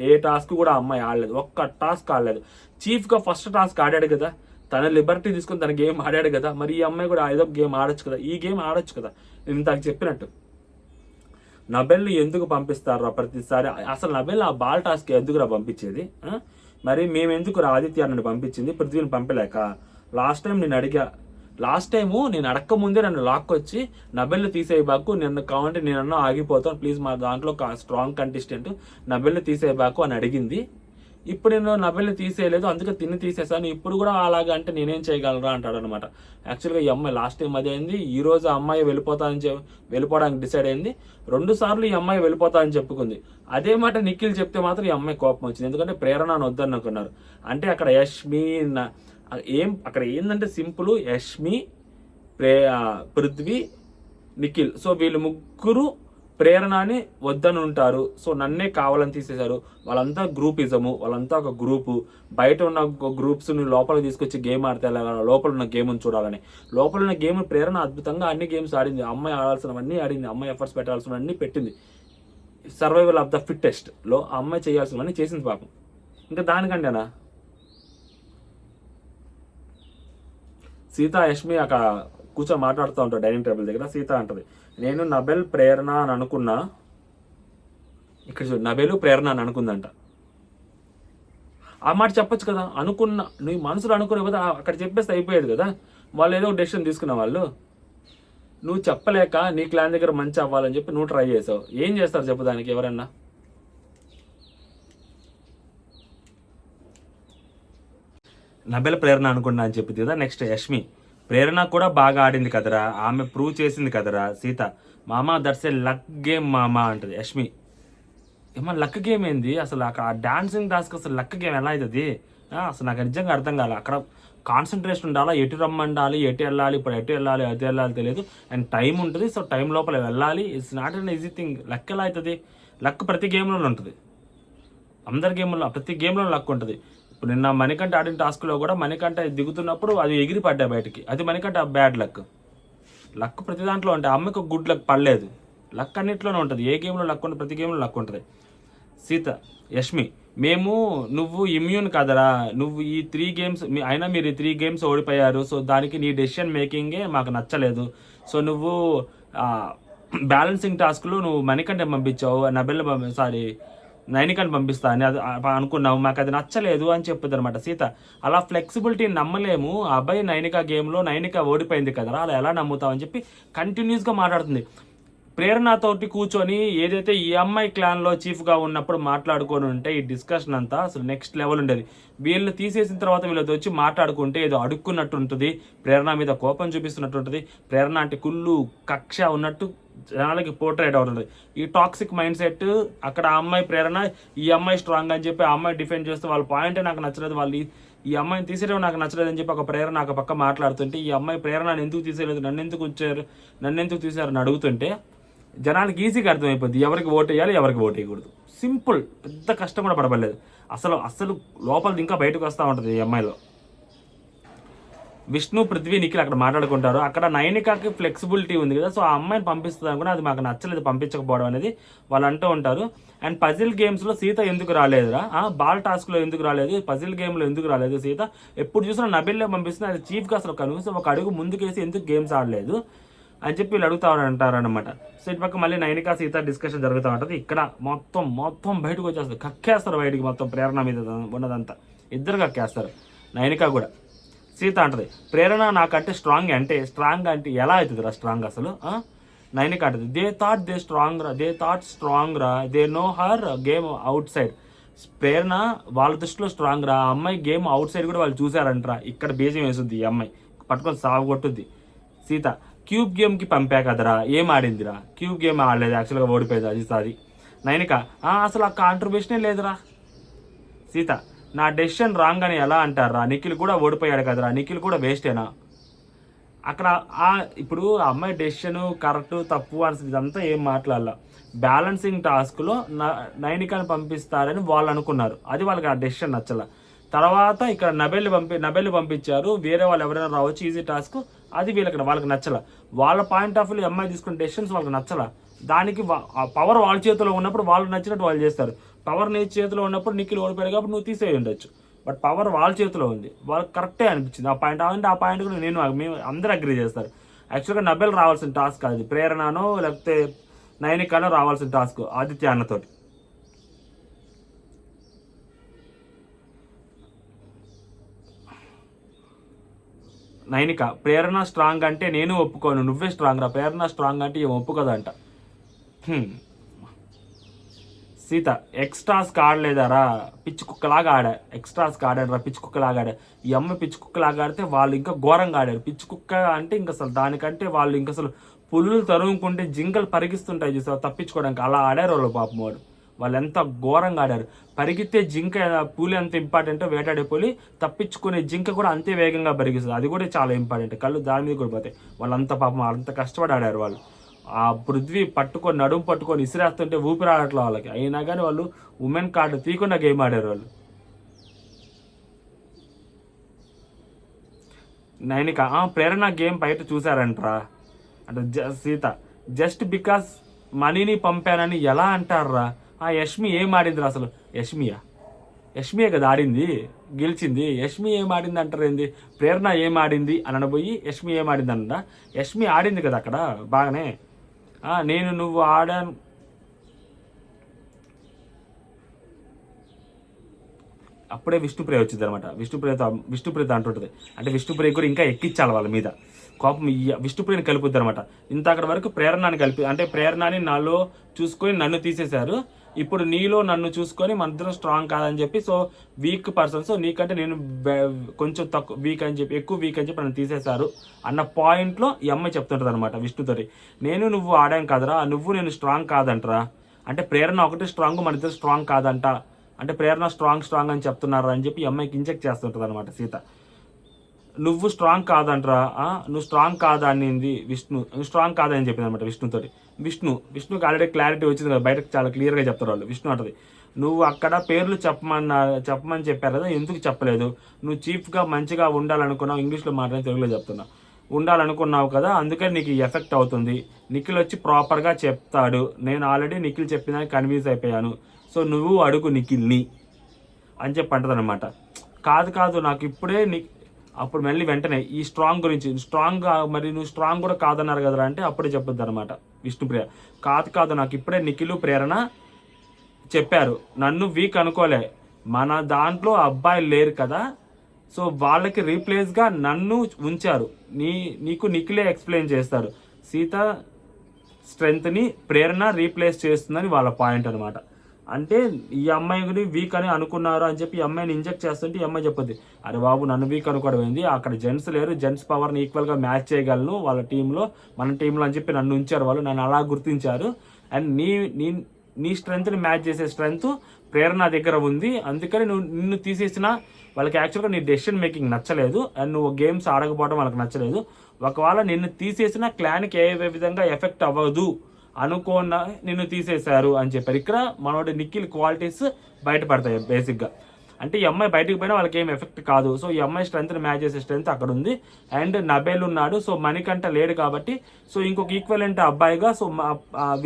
ఏ టాస్క్ కూడా అమ్మాయి ఆడలేదు, ఒక్క టాస్క్ ఆడలేదు. చీఫ్గా ఫస్ట్ టాస్క్ ఆడాడు కదా, తన లిబర్టీ తీసుకుని తన గేమ్ ఆడాడు కదా, మరి ఈ అమ్మాయి కూడా ఏదో గేమ్ ఆడొచ్చు కదా, ఈ గేమ్ ఆడొచ్చు కదా. నేను ఇంతకు చెప్పినట్టు నబెల్ ఎందుకు పంపిస్తారా ప్రతిసారి? అసలు నబెల్ ఆ బాల్ టాస్క్ ఎందుకురా పంపించేది? మరి మేము ఎందుకు ఆదిత్యాన్ని పంపించింది, పృథ్వీని పంపలేక? లాస్ట్ టైం నేను అడక్క ముందే నన్ను లాక్కొచ్చి నబెల్ని తీసేయబాకు, నిన్ను కావాలంటే నేనన్నా ఆగిపోతాను ప్లీజ్, మా దాంట్లో స్ట్రాంగ్ కంటెస్టెంట్ నబెల్ని తీసేయబాకు అని అడిగింది. ఇప్పుడు నేను నబెల్ని తీసేయలేదు, అందుకే తిని తీసేసాను, ఇప్పుడు కూడా అలాగే అంటే నేనేం చేయగలరా అంటాడు అనమాట. యాక్చువల్గా ఈ అమ్మాయి లాస్ట్ టైం అదే అయింది. ఈ రోజు ఆ అమ్మాయి వెళ్ళిపోవడానికి డిసైడ్ అయింది. 2 సార్లు ఈ అమ్మాయి వెళ్ళిపోతా అని చెప్పుకుంది. అదే మాట నిఖిల్ చెప్తే మాత్రం ఈ అమ్మాయి కోపం వచ్చింది, ఎందుకంటే ప్రేరణ వద్దనుకున్నారు. అంటే అక్కడ అక్కడ ఏంటంటే సింపుల్, యష్మి, పృథ్వీ, నిఖిల్. సో వీళ్ళు ముగ్గురు ప్రేరణని వద్దని ఉంటారు. సో నన్నే కావాలని తీసేశారు. వాళ్ళంతా గ్రూపిజము, వాళ్ళంతా ఒక గ్రూపు. బయట ఉన్న గ్రూప్స్ని లోపలికి తీసుకొచ్చి గేమ్ ఆడితే లోపల ఉన్న గేమ్ని చూడాలని. లోపల ఉన్న గేమ్ ప్రేరణ అద్భుతంగా అన్ని గేమ్స్ ఆడింది. అమ్మాయి ఆడాల్సినవన్నీ ఆడింది, అమ్మాయి ఎఫర్ట్స్ పెట్టాల్సినవన్నీ పెట్టింది. సర్వైవల్ ఆఫ్ ద ఫిట్టెస్ట్లో ఆ అమ్మాయి చేయాల్సినవన్నీ చేసింది పాపం. ఇంకా దానికంటేనా సీత యష్మి అక్కడ కూర్చొని మాట్లాడుతూ ఉంటారు డైనింగ్ టేబుల్ దగ్గర. సీత అంటది, నేను నబెల్ ప్రేరణ అని అనుకున్నా. ఇక్కడ చూడు, నబెలు ప్రేరణ అని అనుకుందంట. ఆ మాట చెప్పొచ్చు కదా, అనుకున్నా, నీ మనసులో అనుకునే కదా అక్కడ చెప్పేస్తే అయిపోయేది కదా. వాళ్ళు ఏదో ఒక డెసిషన్ తీసుకున్న వాళ్ళు, నువ్వు చెప్పలేక నీ క్లాన్ దగ్గర మంచి అవ్వాలని చెప్పి నువ్వు ట్రై చేసావు. ఏం చేస్తారు చెప్పు దానికి ఎవరన్నా? నబెల్ ప్రేరణ అనుకున్నా అని చెప్పింది కదా. నెక్స్ట్ యష్మి, ప్రేరణ కూడా బాగా ఆడింది కదరా, ఆమె ప్రూవ్ చేసింది కదరా. సీత, మామా దట్స్ ఏ లక్ గేమ్ మామా అంటది యష్మి. ఏమన్నా లక్ గేమ్ ఏంది అసలు? అక్కడ డాన్సింగ్ టాస్క్ అసలు లక్ గేమ్ ఎలా అవుతుంది అసలు? నాకు నిజంగా అర్థం కాలే. అక్కడ కాన్సన్ట్రేషన్ ఉండాలా, ఎటు రమ్మండాలి, ఎటు వెళ్ళాలి, ఇప్పుడు ఎటు వెళ్ళాలి అది వెళ్ళాలి తెలియదు. అండ్ టైం ఉంటుంది, సో టైం లోపల వెళ్ళాలి. It's not an easy thing. Luck ఎలా అవుతుంది? లక్ ప్రతి గేమ్లోనే ఉంటుంది, అందరి గేమ్లో ప్రతి గేమ్లో లక్ ఉంటుంది. ఇప్పుడు నిన్న మణికంఠ ఆడిన టాస్క్లో కూడా మణికంఠ దిగుతున్నప్పుడు అది ఎగిరి పడ్డా బయటికి, అది మణికంఠ బ్యాడ్ లక్. లక్ ప్రతి దాంట్లో ఉంటాయి. అమ్మకి గుడ్ లక్ పడలేదు. లక్ అన్నింటిలోనే ఉంటుంది, ఏ గేమ్లో లక్ ఉంటుంది, ప్రతి గేమ్లో లక్ ఉంటుంది. సీత, యష్మి, నువ్వు ఇమ్యూన్ కదరా, నువ్వు ఈ 3 గేమ్స్ అయినా మీరు ఈ 3 గేమ్స్ ఓడిపోయారు. సో దానికి నీ డెసిషన్ మేకింగే మాకు నచ్చలేదు. సో నువ్వు బ్యాలెన్సింగ్ టాస్క్లో నువ్వు మణికంఠ పంపించావు, నైనికాని పంపిస్తా అని అది అనుకున్నావు, మాకు అది నచ్చలేదు అని చెప్పుద్ది అనమాట సీత. అలా ఫ్లెక్సిబిలిటీ నమ్మలేము. ఆ అబ్బాయి నైనికా గేమ్లో నైనికా ఓడిపోయింది కదరా, అలా ఎలా నమ్ముతావు అని చెప్పి కంటిన్యూస్గా మాట్లాడుతుంది. ప్రేరణతోటి కూర్చొని ఏదైతే ఈ అమ్మాయి క్లాన్లో చీఫ్గా ఉన్నప్పుడు మాట్లాడుకొని ఉంటే ఈ డిస్కషన్ అంతా అసలు నెక్స్ట్ లెవెల్ ఉండేది. వీళ్ళు తీసేసిన తర్వాత వీళ్ళతో వచ్చి మాట్లాడుకుంటే ఏదో అడుక్కున్నట్టు ఉంటుంది, ప్రేరణ మీద కోపం చూపిస్తున్నట్టు ఉంటుంది, ప్రేరణ అంటే కుళ్ళు కక్ష ఉన్నట్టు జనాలకి పోర్ట్రేట్ అవుతుంది. ఈ టాక్సిక్ మైండ్ సెట్ అక్కడ ఆ అమ్మాయి ప్రేరణ, ఈ అమ్మాయి స్ట్రాంగ్ అని చెప్పి ఆ అమ్మాయి డిఫెండ్ చేస్తూ వాళ్ళ పాయింటే నాకు నచ్చలేదు, వాళ్ళు ఈ అమ్మాయిని తీసేయడం నాకు నచ్చలేదు అని చెప్పి ఒక ప్రేరణ ఒక పక్క మాట్లాడుతుంటే, ఈ అమ్మాయి ప్రేరణ ఎందుకు తీసేయలేదు, నన్ను ఎందుకు తీసారని అడుగుతుంటే జనానికి ఈజీగా అర్థమైపోద్ది ఎవరికి ఓటు వేయాలి, ఎవరికి ఓటు వేయకూడదు. సింపుల్, పెద్ద కష్టం కూడా పడబడలేదు. అసలు లోపలిది ఇంకా బయటకు వస్తూ ఉంటుంది ఈ అమ్మాయిలో. విష్ణు, పృథ్వీ, నిఖిల్ అక్కడ మాట్లాడుకుంటారు. అక్కడ నైనికాకి ఫ్లెక్సిబిలిటీ ఉంది కదా, సో ఆ అమ్మాయిని పంపిస్తుంది అనుకుని అది మాకు నచ్చలేదు పంపించకపోవడం అనేది వాళ్ళు అంటూ ఉంటారు. అండ్ పజిల్ గేమ్స్లో సీత ఎందుకు రాలేదురా, బాల్ టాస్క్లో ఎందుకు రాలేదు, పజిల్ గేమ్లో ఎందుకు రాలేదు సీత, ఎప్పుడు చూసినా నబెల్లో పంపిస్తుంది, అది చీఫ్గా అసలు కనీసం ఒక అడుగు ముందుకేసి ఎందుకు గేమ్స్ ఆడలేదు అని చెప్పి వీళ్ళు అంటారనమాట. సో ఇటు పక్క మళ్ళీ నైనికా సీత డిస్కషన్ జరుగుతూ ఉంటుంది. ఇక్కడ మొత్తం బయటకు వచ్చేస్తారు, కక్కేస్తారు బయటికి మొత్తం ప్రేరణ మీద ఉన్నదంతా. ఇద్దరు కక్కేస్తారు, నైనికా కూడా. సీత అంటది, ప్రేరణ నాకంటే స్ట్రాంగ్ అంటే ఎలా అవుతుందిరా స్ట్రాంగ్ అసలు, నైనిక అంటది దే థాట్ స్ట్రాంగ్ రా they know her game outside. Prerana వాళ్ళ దృష్టిలో స్ట్రాంగ్ రా, ఆ అమ్మాయి గేమ్ అవుట్ సైడ్ కూడా వాళ్ళు చూసారంటరా. ఇక్కడ బీజం వేసుద్ది ఈ అమ్మాయి, పట్టుకొని సాగు కొట్టుద్ది. సీత క్యూబ్ గేమ్కి పంపా కదరా, ఏం ఆడిందిరా, క్యూబ్ గేమ్ ఆడలేదు, యాక్చువల్గా ఓడిపోయింది అది సాది. నైనిక అసలు ఆ కాంట్రిబ్యూషనే లేదురా. సీత నా డెసిషన్ రాంగ్ అని ఎలా అంటారా, నిఖిల్ కూడా ఓడిపోయాడు కదరా, నిఖిల్ కూడా వేస్టేనా. అక్కడ ఇప్పుడు ఆ అమ్మాయి డెసిషన్ కరెక్ట్ తప్పు అని ఇదంతా ఏం మాట్లాడాల. బ్యాలెన్సింగ్ టాస్క్లో నైనికాని పంపిస్తారని వాళ్ళు అనుకున్నారు, అది వాళ్ళకి ఆ డెసిషన్ నచ్చల. తర్వాత ఇక్కడ నబెల్ని పంపించారు, వేరే వాళ్ళు ఎవరైనా రావచ్చు ఈజీ టాస్క్, అది వాళ్ళకి నచ్చల. వాళ్ళ పాయింట్ ఆఫ్ వ్యూ అమ్మాయి తీసుకున్న డెసిషన్స్ వాళ్ళకి నచ్చల. దానికి పవర్ వాళ్ళ చేతిలో ఉన్నప్పుడు వాళ్ళు నచ్చినట్టు వాళ్ళు చేస్తారు. పవర్ నీ చేతిలో ఉన్నప్పుడు నిఖిల్ ఓడిపోయాడు కాబట్టి నువ్వు తీసేయి ఉండొచ్చు, బట్ పవర్ వాళ్ళ చేతిలో ఉంది, వాళ్ళకి కరెక్టే అనిపించింది ఆ పాయింట్. అంటే ఆ పాయింట్ కూడా మేము అందరూ అగ్రీ చేస్తారు. యాక్చువల్గా నబెల్ రావాల్సిన టాస్క్ అది, ప్రేరణనో లేకపోతే నైనికానో రావాల్సిన టాస్క్ ఆదిత్య అన్నతోటి. నైనిక ప్రేరణ స్ట్రాంగ్ అంటే నేను ఒప్పుకోను, నువ్వే స్ట్రాంగ్ రా, ప్రేరణ స్ట్రాంగ్ అంటే ఏం ఒప్పుకోదంట. సీత ఎక్స్ట్రాస్కి ఆడలేదారా, పిచ్చి కుక్కలాగా ఆడా, ఎక్స్ట్రాస్కి ఆడారా పిచ్చి కుక్కలాగా ఆడా. ఈ అమ్మ పిచ్చి కుక్కలాగా ఆడితే వాళ్ళు ఇంకా ఘోరంగా ఆడారు. పిచ్చి కుక్క అంటే ఇంక అసలు దానికంటే వాళ్ళు ఇంక అసలు పులులు తరుముకుంటే జింకలు పరిగిస్తుంటాయి చూసారు తప్పించుకోవడానికి, అలా ఆడారు వాళ్ళు పాపం. వాళ్ళు ఎంత ఘోరంగా ఆడారు. పరిగెత్తే జింక పూలి ఎంత ఇంపార్టెంటో వేటాడే పులి తప్పించుకునే జింక కూడా అంతే వేగంగా పరిగిస్తుంది, అది కూడా చాలా ఇంపార్టెంట్. కళ్ళు దాని మీద కూడా పోతాయి. వాళ్ళంత పాపం అంత కష్టపడి ఆడారు వాళ్ళు. ఆ పృథ్వీ పట్టుకొని నడుము పట్టుకొని ఇసిరేస్తుంటే ఊపిరి ఆడట్లే వాళ్ళకి, అయినా కానీ వాళ్ళు ఉమెన్ కార్డు తీయకుండా గేమ్ ఆడారు వాళ్ళు. నైనిక ప్రేరణ గేమ్ బయట చూసారంటరా అంటే సీత జస్ట్ బికాస్ మనీని పంపానని ఎలా అంటారా. యష్మి ఏం ఆడిందిరా అసలు, యష్మియే కదా ఆడింది, గెలిచింది. యష్మి ఏం ఆడింది అంటారు ఏంది, ప్రేరణ ఏం ఆడింది అని అనబోయి యష్మి ఏం ఆడింది అన్న. యష్మి ఆడింది కదా అక్కడ బాగానే. నేను నువ్వు ఆడాను అప్పుడే విష్ణుప్రియ వచ్చింది అనమాట. విష్ణుప్రియత అంటుంటుంది, అంటే విష్ణుప్రియ కూడా ఇంకా ఎక్కించాలి వాళ్ళ మీద కోపం. విష్ణుప్రియని కలుపుద్ది అనమాట. ఇంత అక్కడ వరకు ప్రేరణని కలిపి, అంటే ప్రేరణని నాలో చూసుకొని నన్ను తీసేశారు, ఇప్పుడు నీలో నన్ను చూసుకొని మన ఇద్దరం స్ట్రాంగ్ కాదని చెప్పి, సో వీక్ పర్సన్, సో నీకంటే నేను కొంచెం తక్కువ వీక్ అని చెప్పి ఎక్కువ వీక్ అని చెప్పి నన్ను తీసేశారు అన్న పాయింట్లో ఈ అమ్మాయి చెప్తుంటుంది అనమాట విష్ణుతోటి. నువ్వు ఆడాం కదరా, నేను స్ట్రాంగ్ కాదంటరా, అంటే ప్రేరణ ఒకటి స్ట్రాంగ్, మన ఇద్దరు స్ట్రాంగ్ కాదంట, అంటే ప్రేరణ స్ట్రాంగ్ అని చెప్తున్నారా అని చెప్పి ఈ అమ్మాయికి ఇంజెక్ట్ చేస్తుంటుంది అనమాట సీత. నువ్వు స్ట్రాంగ్ కాదంటరా, నువ్వు స్ట్రాంగ్ కాదా అనింది విష్ణు, నువ్వు స్ట్రాంగ్ కాదని చెప్పింది అనమాట విష్ణుతోటి. విష్ణుకి ఆల్రెడీ క్లారిటీ వచ్చింది కదా, బయటకు చాలా క్లియర్గా చెప్తారు వాళ్ళు. విష్ణు అంటది నువ్వు అక్కడ పేర్లు చెప్పమని చెప్పారు కదా, ఎందుకు చెప్పలేదు, నువ్వు చీఫ్గా మంచిగా ఉండాలనుకున్నావు, ఇంగ్లీష్లో మాట్లాడి తెలుగులో చెప్తున్నా, ఉండాలనుకున్నావు కదా, అందుకని నీకు ఎఫెక్ట్ అవుతుంది. నిఖిల్ వచ్చి ప్రాపర్గా చెప్తాడు, నేను ఆల్రెడీ నిఖిల్ చెప్పిన కన్విన్స్ అయిపోయాను, సో నువ్వు అడుగు నిఖిల్ని అని చెప్పి అంటది అనమాట. కాదు నాకు ఇప్పుడే అప్పుడు మళ్ళీ వెంటనే ఈ స్ట్రాంగ్ గురించి, స్ట్రాంగ్ మరి నువ్వు స్ట్రాంగ్ కూడా కాదన్నారు కదరా అంటే అప్పుడే చెప్పొద్దు అనమాట విష్ణుప్రియ. కాదు నాకు ఇప్పుడే నిఖిల్ ప్రేరణ చెప్పారు, నన్ను వీక్ అనుకోలే, మన దాంట్లో అబ్బాయిలు లేరు కదా, సో వాళ్ళకి రీప్లేస్గా నన్ను ఉంచారు, నీకు నిఖిలే ఎక్స్ప్లెయిన్ చేస్తాడు, సీత స్ట్రెంగ్త్ని ప్రేరణ రీప్లేస్ చేస్తుందని వాళ్ళ పాయింట్ అనమాట. అంటే ఈ అమ్మాయిని వీక్ అని అనుకున్నారు అని చెప్పి ఈ అమ్మాయిని ఇంజెక్ట్ చేస్తుంటే ఈ అమ్మాయి చెప్పొద్ది, అరే బాబు నన్ను వీక్ అనుకోవడం ఏంది, అక్కడ జెంట్స్ లేరు, జెంట్స్ పవర్ని ఈక్వల్గా మ్యాచ్ చేయగలను వాళ్ళ టీంలో, మన టీంలో అని చెప్పి నన్ను ఉంచారు, వాళ్ళు నన్ను అలా గుర్తించారు, అండ్ నీ స్ట్రెంగ్త్ని మ్యాచ్ చేసే స్ట్రెంగ్త్ ప్రేరణ దగ్గర ఉంది, అందుకని నిన్ను తీసేసిన వాళ్ళకి యాక్చువల్గా నీ డెసిషన్ మేకింగ్ నచ్చలేదు, అండ్ నువ్వు గేమ్స్ ఆడకపోవడం వాళ్ళకి నచ్చలేదు, ఒకవేళ నిన్ను తీసేసిన క్లాన్కి ఏ విధంగా ఎఫెక్ట్ అవ్వదు అనుకోన నిన్ను తీసేశారు అని చెప్పారు. ఇక్కడ మనోడి నిఖిల్ క్వాలిటీస్ బయటపడతాయి బేసిక్గా. అంటే ఈ అమ్మాయి బయటకు పోయినా వాళ్ళకి ఏం ఎఫెక్ట్ కాదు, సో ఈ అమ్మాయి స్ట్రెంత్ని మ్యాచ్ చేసే స్ట్రెంత్ అక్కడ ఉంది, అండ్ నబేల్ ఉన్నాడు, సో మణికంఠ లేడు కాబట్టి సో ఇంకొక ఈక్వలెంట్ అబ్బాయిగా సో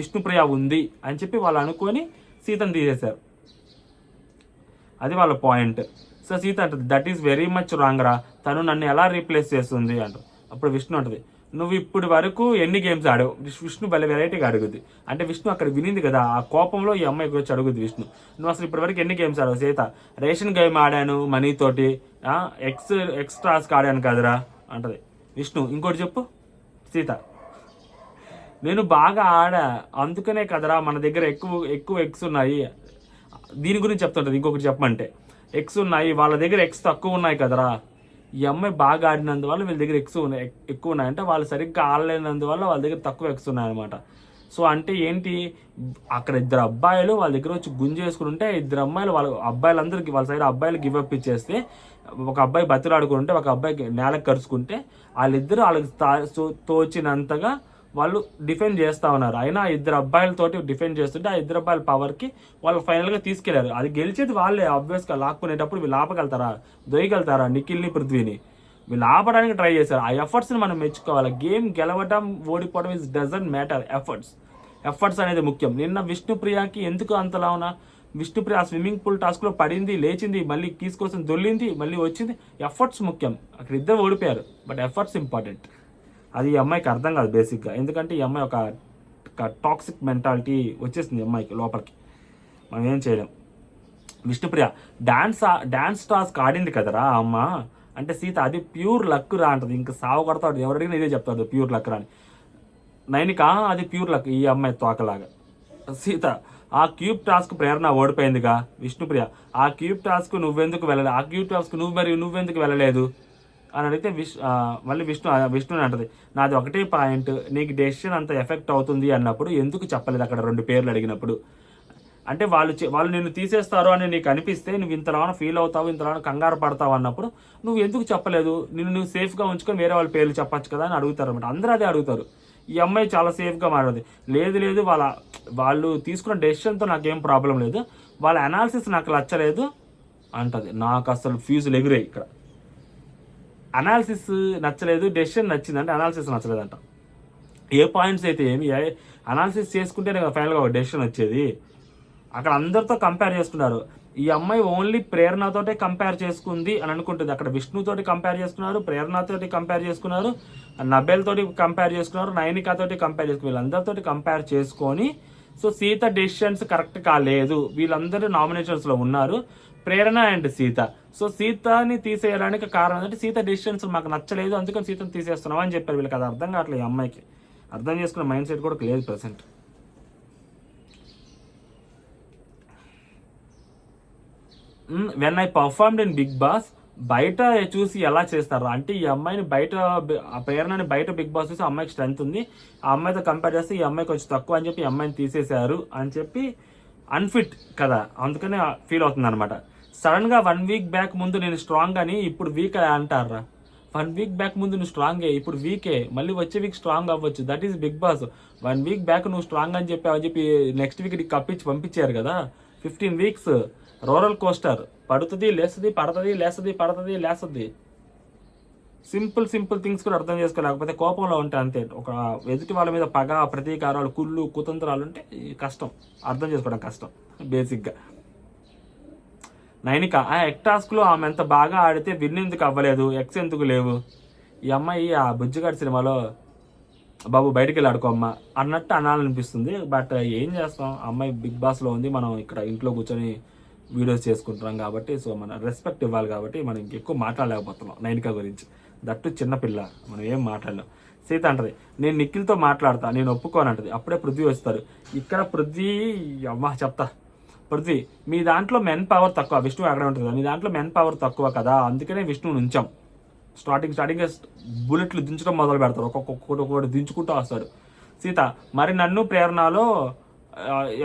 విష్ణుప్రియ ఉంది అని చెప్పి వాళ్ళు అనుకొని సీతను తీసేశారు, అది వాళ్ళ పాయింట్. సో సీత అంటుంది that is very much wrong రా, తను నన్ను ఎలా రీప్లేస్ చేస్తుంది అంట. అప్పుడు విష్ణు అంటుంది నువ్వు ఇప్పుడు వరకు ఎన్ని గేమ్స్ ఆడావు, విష్ణు భలే వెరైటీగా అడుగుద్ది. అంటే విష్ణు అక్కడ వినింది కదా, ఆ కోపంలో ఈ అమ్మాయి గురించి అడుగుద్ది విష్ణు, నువ్వు అసలు ఇప్పటి వరకు ఎన్ని గేమ్స్ ఆడావు. సీత రేషన్ గేమ్ ఆడాను మనీతోటి, ఎక్స్ట్రాస్కి ఆడాను కదరా అంటది. విష్ణు ఇంకోటి చెప్పు. సీత నేను బాగా ఆడా, అందుకనే కదరా మన దగ్గర ఎక్కువ ఎక్కువ ఎగ్స్ ఉన్నాయి. దీని గురించి చెప్తుంటది. ఇంకొకటి చెప్పమంటే, ఎగ్స్ ఉన్నాయి, వాళ్ళ దగ్గర ఎగ్స్ తక్కువ ఉన్నాయి కదరా. ఈ అమ్మాయి బాగా ఆడినందువల్ల వీళ్ళ దగ్గర ఎగ్స్ ఉన్నాయి, ఎక్కువ ఉన్నాయి. అంటే వాళ్ళు సరిగ్గా ఆడలేనందువల్ల వాళ్ళ దగ్గర తక్కువ ఎగ్స్ ఉన్నాయన్నమాట. సో అంటే ఏంటి, అక్కడ ఇద్దరు అబ్బాయిలు వాళ్ళ దగ్గర వచ్చి గుంజేసుకుని ఉంటే, ఇద్దరు అమ్మాయిలు వాళ్ళ అబ్బాయిలందరికీ వాళ్ళ సైడ్ అబ్బాయిలు గివ్ అప్ ఇచ్చేస్తే, ఒక అబ్బాయి బతిలాడుకుంటే ఒక అబ్బాయికి నేలకు కరుచుకుంటే, వాళ్ళిద్దరు వాళ్ళకి తోచినంతగా వాళ్ళు డిఫెండ్ చేస్తూ ఉన్నారు. అయినా ఆ ఇద్దరు అబ్బాయిలతోటి డిఫెండ్ చేస్తుంటే, ఆ ఇద్దరు అబ్బాయిల పవర్కి వాళ్ళు ఫైనల్గా తీసుకెళ్లారు. అది గెలిచేది వాళ్ళే. ఆబ్వియస్గా లాక్కునేటప్పుడు వీళ్ళు ఆపగలుగుతారా, దొయ్యగలుగుతారా నిఖిల్ని, పృథ్వీని? వీళ్ళు ఆపడానికి ట్రై చేశారు. ఆ ఎఫర్ట్స్ని మనం మెచ్చుకోవాలి. గేమ్ గెలవడం ఓడిపోవడం ఇస్ డజంట్ మ్యాటర్. ఎఫర్ట్స్ అనేది ముఖ్యం. నిన్న విష్ణుప్రియకి ఎందుకు అంతలా ఉన్నా, విష్ణుప్రియ స్విమ్మింగ్ పూల్ టాస్క్లో పడింది, లేచింది, మళ్ళీ కీస్ కోసం దొల్లింది, మళ్ళీ వచ్చింది. ఎఫర్ట్స్ ముఖ్యం. అక్కడ ఇద్దరు ఓడిపోయారు, బట్ ఎఫర్ట్స్ ఇంపార్టెంట్. అది ఈ అమ్మాయికి అర్థం కాదు బేసిక్గా. ఎందుకంటే ఈ అమ్మాయి ఒక టాక్సిక్ మెంటాలిటీ వచ్చేసింది అమ్మాయికి లోపలికి. మనం ఏం చేయలేం. విష్ణుప్రియ డాన్స్ టాస్క్ ఆడింది కదరా అమ్మ అంటే, సీత అది ప్యూర్ లక్ రా అంటది. ఇంకా సాగు కొడతాడు, ఎవరు అడిగినా ఇదే చెప్తాడు, ప్యూర్ లక్ రా అని. నైనిక అది ప్యూర్ లక్, ఈ అమ్మాయి తోకలాగా. సీత ఆ క్యూబ్ టాస్క్ ప్రేరణ ఓడిపోయిందిగా. విష్ణుప్రియ ఆ క్యూబ్ టాస్క్ నువ్వెందుకు వెళ్ళలేదు, ఆ క్యూబ్ టాస్క్ నువ్వెందుకు వెళ్ళలేదు అని అడిగితే మళ్ళీ విష్ణుని అంటది, నాది ఒకటే పాయింట్, నీకు డెసిషన్ అంత ఎఫెక్ట్ అవుతుంది అన్నప్పుడు ఎందుకు చెప్పలేదు అక్కడ 2 పేర్లు అడిగినప్పుడు. అంటే వాళ్ళు నిన్ను తీసేస్తారు అని నీకు అనిపిస్తే, నువ్వు ఇంతలోన ఫీల్ అవుతావు, ఇంతలోన కంగారు పడతావు అన్నప్పుడు నువ్వు ఎందుకు చెప్పలేదు, నువ్వు సేఫ్గా ఉంచుకొని వేరే వాళ్ళ పేర్లు చెప్పచ్చు కదా అని అడుగుతారు అనమాట. అందరూ అదే అడుగుతారు. ఈ అమ్మాయి చాలా సేఫ్గా మాట్లాడదు. లేదు వాళ్ళు తీసుకున్న డెసిషన్తో నాకేం ప్రాబ్లం లేదు, వాళ్ళ అనాలిసిస్ నాకు నచ్చలేదు అంటది. నాకు అసలు ఫ్యూజులు ఎగిరాయి ఇక్కడ. అనాలిసిస్ నచ్చలేదు, డెసిషన్ నచ్చింది అంటే అనాలిసిస్ నచ్చలేదంట. ఏ పాయింట్స్ అయితే ఏమి అనాలిసిస్ చేసుకుంటేనే ఫైనల్గా ఒక డెసిషన్ వచ్చేది. అక్కడ అందరితో కంపేర్ చేసుకున్నారు. ఈ అమ్మాయి ఓన్లీ ప్రేరణతోటే కంపేర్ చేసుకుంది అని అనుకుంటుంది. అక్కడ విష్ణుతోటి కంపేర్ చేసుకున్నారు, ప్రేరణతోటి కంపేర్ చేసుకున్నారు, నబెల్ తోటి కంపేర్ చేసుకున్నారు, నైనికాతోటి కంపేర్ చేసుకున్నారు. వీళ్ళందరితోటి కంపేర్ చేసుకొని, సో సీత డెసిషన్స్ కరెక్ట్ కాలేదు, వీళ్ళందరూ నామినేషన్స్లో ఉన్నారు, ప్రేరణ అండ్ సీత. సో సీతని తీసేయడానికి కారణం ఏంటంటే, సీత డెసిషన్స్ మాకు నచ్చలేదు, అందుకని సీతను తీసేస్తున్నాం అని చెప్పారు. వీళ్ళకి అది అర్థం కావట్లేదు. ఈ అమ్మాయికి అర్థం చేసుకునే మైండ్ సెట్ కూడా లేదు present. When I performed in Bigg Boss, బయట చూసి ఎలా చేస్తారు అంటే, ఈ అమ్మాయిని బయట, ఆ ప్రేరణని బయట బిగ్ బాస్ చూసి అమ్మాయికి స్ట్రెంత్ ఉంది, ఆ అమ్మాయితో కంపేర్ చేస్తే ఈ అమ్మాయి కొంచెం తక్కువ అని చెప్పి ఈ అమ్మాయిని తీసేశారు అని చెప్పి అన్ఫిట్ కదా, అందుకనే ఫీల్ అవుతుంది అనమాట. సడన్గా 1 వీక్ బ్యాక్ ముందు నేను స్ట్రాంగ్ అని ఇప్పుడు వీక్ అంటారా? 1 వీక్ బ్యాక్ ముందు నువ్వు స్ట్రాంగే, ఇప్పుడు వీకే, మళ్ళీ వచ్చే వీక్ స్ట్రాంగ్ అవ్వచ్చు. That is Bigg Boss. 1 week back నువ్వు స్ట్రాంగ్ అని చెప్పి నెక్స్ట్ వీక్ కప్పించి పంపించారు కదా. 15 వీక్స్ రోలర్ కోస్టర్, పడుతుంది లేస్తుంది, పడుతుంది లేస్తుంది, పడుతుంది లేస్తుంది. సింపుల్ థింగ్స్ కూడా అర్థం చేసుకోలేకపోతే కోపంలో ఉంటే అంతే. ఒక ఎదుటి వాళ్ళ మీద పగ, ప్రతీకారాలు, కుళ్ళు, కుతంత్రాలు ఉంటే కష్టం, అర్థం చేసుకోవడం కష్టం బేసిక్గా. నైనిక ఆ ఎగ్ టాస్క్లో ఆమె ఎంత బాగా ఆడితే విన్ ఎందుకు అవ్వలేదు, ఎక్స్ ఎందుకు లేవు? ఈ అమ్మాయి ఆ బుజ్జిగాడి సినిమాలో బాబు బయటికి వెళ్ళి ఆడుకోమ్మ అన్నట్టు అనాలనిపిస్తుంది. బట్ ఏం చేస్తాం, అమ్మాయి బిగ్ బాస్లో ఉంది, మనం ఇక్కడ ఇంట్లో కూర్చొని వీడియోస్ చేసుకుంటున్నాం కాబట్టి, సో మన రెస్పెక్ట్ ఇవ్వాలి కాబట్టి మనం ఇంకెక్కువ మాట్లాడలేకపోతున్నాం నైనిక గురించి. దట్టు చిన్నపిల్ల, మనం ఏం మాట్లాడలేం. సీత అంటది, నేను నిఖిల్తో మాట్లాడతా, నేను ఒప్పుకోను అంటది. అప్పుడే పృథ్వీ వస్తారు. ఇక్కడ పృథ్వీ చెప్తా, పృథ్వీ మీ దాంట్లో మెన్ పవర్ తక్కువ, విష్ణు అక్కడే ఉంటుంది కదా, మీ దాంట్లో మెన్ పవర్ తక్కువ కదా, అందుకనే విష్ణుని ఉంచాం. స్టార్టింగ్ బుల్లెట్లు దించడం మొదలు పెడతారు, ఒక్కొక్కటి దించుకుంటూ వస్తాడు. సీత మరి నన్ను ప్రేరణలో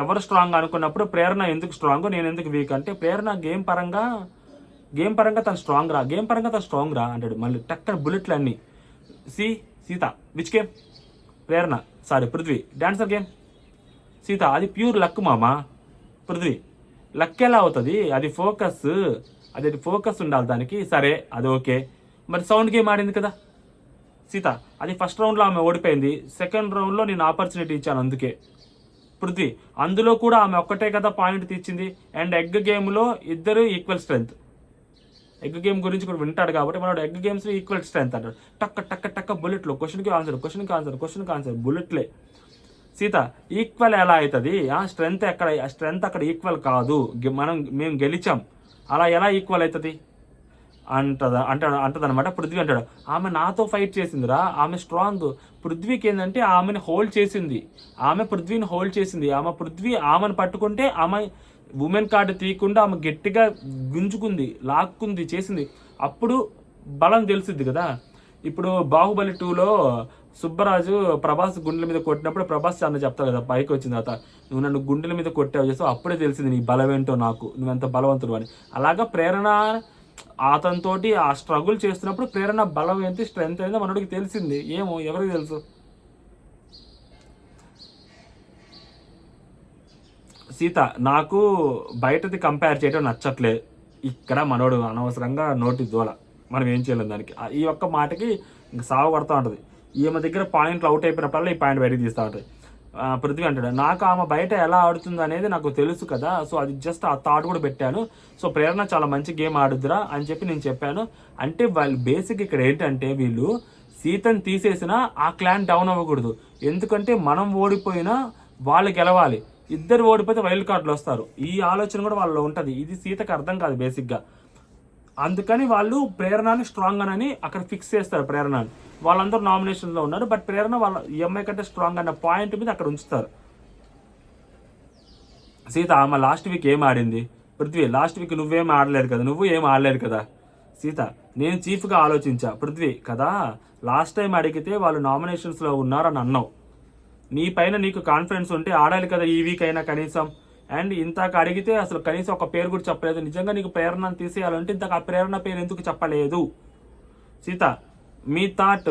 ఎవరు స్ట్రాంగ్ అనుకున్నప్పుడు ప్రేరణ ఎందుకు స్ట్రాంగ్, నేను ఎందుకు వీక్ అంటే, ప్రేరణ గేమ్ పరంగా తను స్ట్రాంగ్ రా అంటాడు. మళ్ళీ టక్కన బుల్లెట్లు అన్నీ. Sita which game, Prerana sorry Prithvi dancer game. Sita అది ప్యూర్ లక్ మామా. పృథ్వీ లక్ ఎలా అవుతుంది, అది ఫోకస్ ఉండాలి దానికి. సరే అది ఓకే, మరి సౌండ్ గేమ్ ఆడింది కదా సీత, అది ఫస్ట్ రౌండ్లో ఆమె ఓడిపోయింది, సెకండ్ రౌండ్లో నేను ఆపర్చునిటీ ఇచ్చాను అందుకే. పృథ్వీ అందులో కూడా ఆమె ఒక్కటే కదా పాయింట్ తీర్చింది. అండ్ ఎగ్ గేమ్లో ఇద్దరు ఈక్వల్ స్ట్రెంత్. ఎగ్ గేమ్ గురించి కూడా వింటాడు కాబట్టి మనోడు ఎగ్ గేమ్స్లో ఈక్వల్ స్ట్రెంత్ అంటాడు. టక్క బుల్లెట్లు, క్వశ్చన్కి ఆన్సర్ బుల్లెట్లే. సీత ఈక్వల్ ఎలా అవుతుంది, స్ట్రెంత్ అక్కడ ఈక్వల్ కాదు, మేము గెలిచాం, అలా ఎలా ఈక్వల్ అవుతుంది? అంటదనమాట. పృథ్వీ అంటాడు, ఆమె నాతో ఫైట్ చేసిందిరా, ఆమె స్ట్రాంగ్. పృథ్వీకి ఏంటంటే ఆమెను హోల్డ్ చేసింది, ఆమె పృథ్వీని హోల్డ్ చేసింది. పృథ్వీ ఆమెను పట్టుకుంటే ఆమె ఉమెన్ కార్డు తీయకుండా ఆమె గట్టిగా గుంజుకుంది, లాక్కుంది, చేసింది. అప్పుడు బలం తెలిసిద్ది కదా. ఇప్పుడు బాహుబలి 2లో సుబ్బరాజు ప్రభాస్ గుండెల మీద కొట్టినప్పుడు ప్రభాస్ చాలా చెప్తావు కదా పైకి వచ్చిన తర్వాత, నువ్వు నన్ను గుండెల మీద కొట్టావు చేస్తావు, అప్పుడే తెలిసింది నీ బలం ఏంటో, నాకు నువ్వెంత బలవంతుడు అని. అలాగా ప్రేరణ అతనితోటి ఆ స్ట్రగుల్ చేస్తున్నప్పుడు ప్రేరణ బలం ఏంటి, స్ట్రెంత్ ఏందో మనోడికి తెలిసింది. ఏమో ఎవరికి తెలుసు. సీత, నాకు బయటది కంపేర్ చేయడం నచ్చట్లేదు. ఇక్కడ మనోడు అనవసరంగా నోటి దూల, మనం ఏం చేయలేం దానికి. ఈ ఒక్క మాటకి ఇంక సాగు కొడతా ఉంటుంది. ఈమె దగ్గర పాయింట్లు అవుట్ అయిపోయినప్పుడల్లా ఈ పాయింట్ బయటకు తీస్తూ ఉంటుంది. పృథ్వీ అంటాడు, నాకు ఆమె బయట ఎలా ఆడుతుంది అనేది నాకు తెలుసు కదా, సో అది జస్ట్ ఆ థాట్ కూడా పెట్టాను. సో ప్రేరణ చాలా మంచి గేమ్ ఆడుద్దిరా అని చెప్పి నేను చెప్పాను. అంటే వాళ్ళు బేసిక్ ఇక్కడ ఏంటంటే, వీళ్ళు సీతను తీసేసినా ఆ క్లాన్ డౌన్ అవ్వకూడదు. ఎందుకంటే మనం ఓడిపోయినా వాళ్ళు గెలవాలి, ఇద్దరు ఓడిపోతే వైల్డ్ కార్డులు వస్తారు. ఈ ఆలోచన కూడా వాళ్ళలో ఉంటుంది. ఇది సీతకు అర్థం కాదు బేసిక్గా. అందుకని వాళ్ళు ప్రేరణని స్ట్రాంగ్ అని అక్కడ ఫిక్స్ చేస్తారు. ప్రేరణని వాళ్ళందరూ నామినేషన్లో ఉన్నారు, బట్ ప్రేరణ వాళ్ళ ఈఎంఐ కంటే స్ట్రాంగ్ అన్న పాయింట్ మీద అక్కడ ఉంచుతారు. సీత, ఆమె లాస్ట్ వీక్ ఏం ఆడింది? పృథ్వీ, లాస్ట్ వీక్ నువ్వేం ఆడలేదు కదా, నువ్వు ఏం ఆడలేదు కదా. సీత, నేను చీఫ్గా ఆలోచించా. పృథ్వీ, కదా లాస్ట్ టైం అడిగితే వాళ్ళు నామినేషన్స్లో ఉన్నారని అన్నావు. నీ పైన నీకు కాన్ఫిడెన్స్ ఉంటే ఆడాలి కదా ఈ వీక్ అయినా కనీసం. అండ్ ఇంతకు అడిగితే అసలు కనీసం ఒక పేరు కూడా చెప్పలేదు. నిజంగా నీకు ప్రేరణను తీసేయాలంటే ఇంతకు ఆ ప్రేరణ పేరు ఎందుకు చెప్పలేదు? సీత, మీ థాట్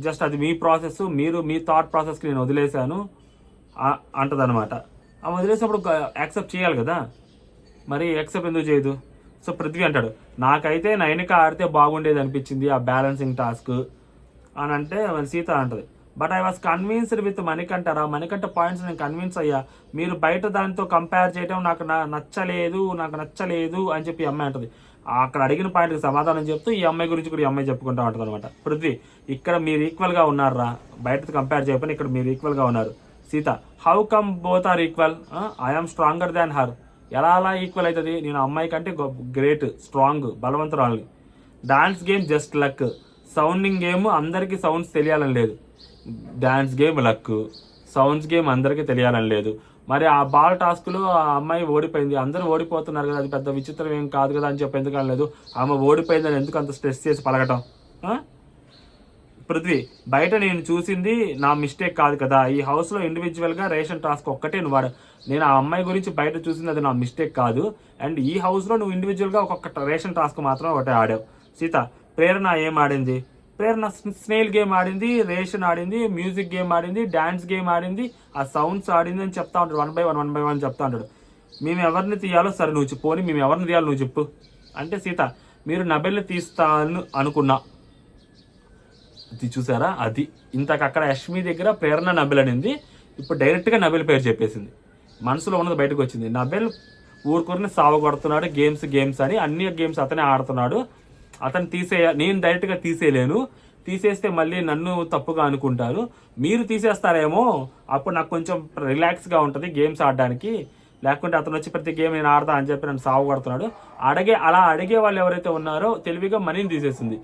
జస్ట్ అది మీ ప్రాసెస్, మీరు మీ థాట్ ప్రాసెస్కి నేను వదిలేశాను అంటదనమాట. ఆ వదిలేసినప్పుడు యాక్సెప్ట్ చేయాలి కదా, మరి యాక్సెప్ట్ ఎందుకు చేయదు? సో పృథ్వీ అంటాడు, నాకైతే నైనిక ఆడితే బాగుండేది అనిపించింది ఆ బ్యాలెన్సింగ్ టాస్క్ అని అంటే, మరి సీత అంటది, but I was convinced with మణికంఠరా, మణికంఠ పాయింట్స్ నేను కన్విన్స్ అయ్యా, మీరు బయట దానితో కంపేర్ చేయడం నాకు నచ్చలేదు అని చెప్పి ఈ అమ్మాయి అంటది. అక్కడ అడిగిన పాయింట్కి సమాధానం చెప్తూ ఈ అమ్మాయి గురించి కూడా ఈ అమ్మాయి చెప్పుకుంటా ఉంటుంది అనమాట. పృథ్వీ, ఇక్కడ మీరు ఈక్వల్గా ఉన్నారా, బయటతో కంపేర్ చేయకపోయినా ఇక్కడ మీరు ఈక్వల్గా ఉన్నారు. Seetha, how come both are equal? I'm stronger than her. ఎలా అలా ఈక్వల్ అవుతుంది? నేను అమ్మాయి కంటే గ్రేట్, స్ట్రాంగ్, బలవంతురాలు. Dance game just luck, sounding game అందరికీ సౌండ్స్ తెలియాలని లేదు. Dance game luck, sounds game అందరికీ తెలియాలని లేదు. మరి ఆ బాల్ టాస్క్లో ఆ అమ్మాయి ఓడిపోయింది, అందరూ ఓడిపోతున్నారు కదా, అది పెద్ద విచిత్రం ఏం కాదు కదా అని చెప్పి ఎందుకు అనలేదు? ఆమె ఓడిపోయిందని ఎందుకు అంత స్ట్రెస్ చేసి పలకటం? పృథ్వీ, బయట నేను చూసింది నా మిస్టేక్ కాదు కదా, ఈ హౌస్లో ఇండివిజువల్గా రేషన్ టాస్క్ ఒక్కటే నువ్వు నేను ఆ అమ్మాయి గురించి బయట చూసింది అది నా మిస్టేక్ కాదు. అండ్ ఈ హౌస్లో నువ్వు ఇండివిజువల్గా ఒక్కొక్క రేషన్ టాస్క్ మాత్రం ఒకటే ఆడావు. సీత, ప్రేరణ ఏం ఆడింది? ప్రేరణ స్నేల్ గేమ్ ఆడింది, రేషన్ ఆడింది, మ్యూజిక్ గేమ్ ఆడింది, డ్యాన్స్ గేమ్ ఆడింది, ఆ సౌండ్స్ ఆడింది అని చెప్తా ఉంటాడు. 1 by 1 చెప్తా ఉంటాడు. మేము ఎవరిని తీయాలో సరే నువ్వు చెప్పు, మేము ఎవరిని తీయాలో నువ్వు చెప్పు అంటే, సీత, మీరు నబెల్ని తీస్తాను అనుకున్నా. అది చూసారా, అది ఇంతకు అక్కడ యష్మి దగ్గర ప్రేరణ నబెల్ అనింది, ఇప్పుడు డైరెక్ట్గా నబెల్ పేరు చెప్పేసింది. మనసులో ఉన్నది బయటకు వచ్చింది. నబెల్ ఊరుకొని సావగొడుతున్నాడు, గేమ్స్ అని అన్ని గేమ్స్ అతనే ఆడుతున్నాడు. అతను నేను డైరెక్ట్గా తీసేయలేను, తీసేస్తే మళ్ళీ నన్ను తప్పుగా అనుకుంటారు, మీరు తీసేస్తారేమో, అప్పుడు నాకు కొంచెం రిలాక్స్గా ఉంటుంది గేమ్స్ ఆడడానికి, లేకుంటే అతను వచ్చి ప్రతి గేమ్ నేను ఆడతా అని చెప్పి నన్ను సాగు కొడుతున్నాడు. అలా అడిగే వాళ్ళు ఎవరైతే ఉన్నారో తెలివిగా మనీని తీసేసింది.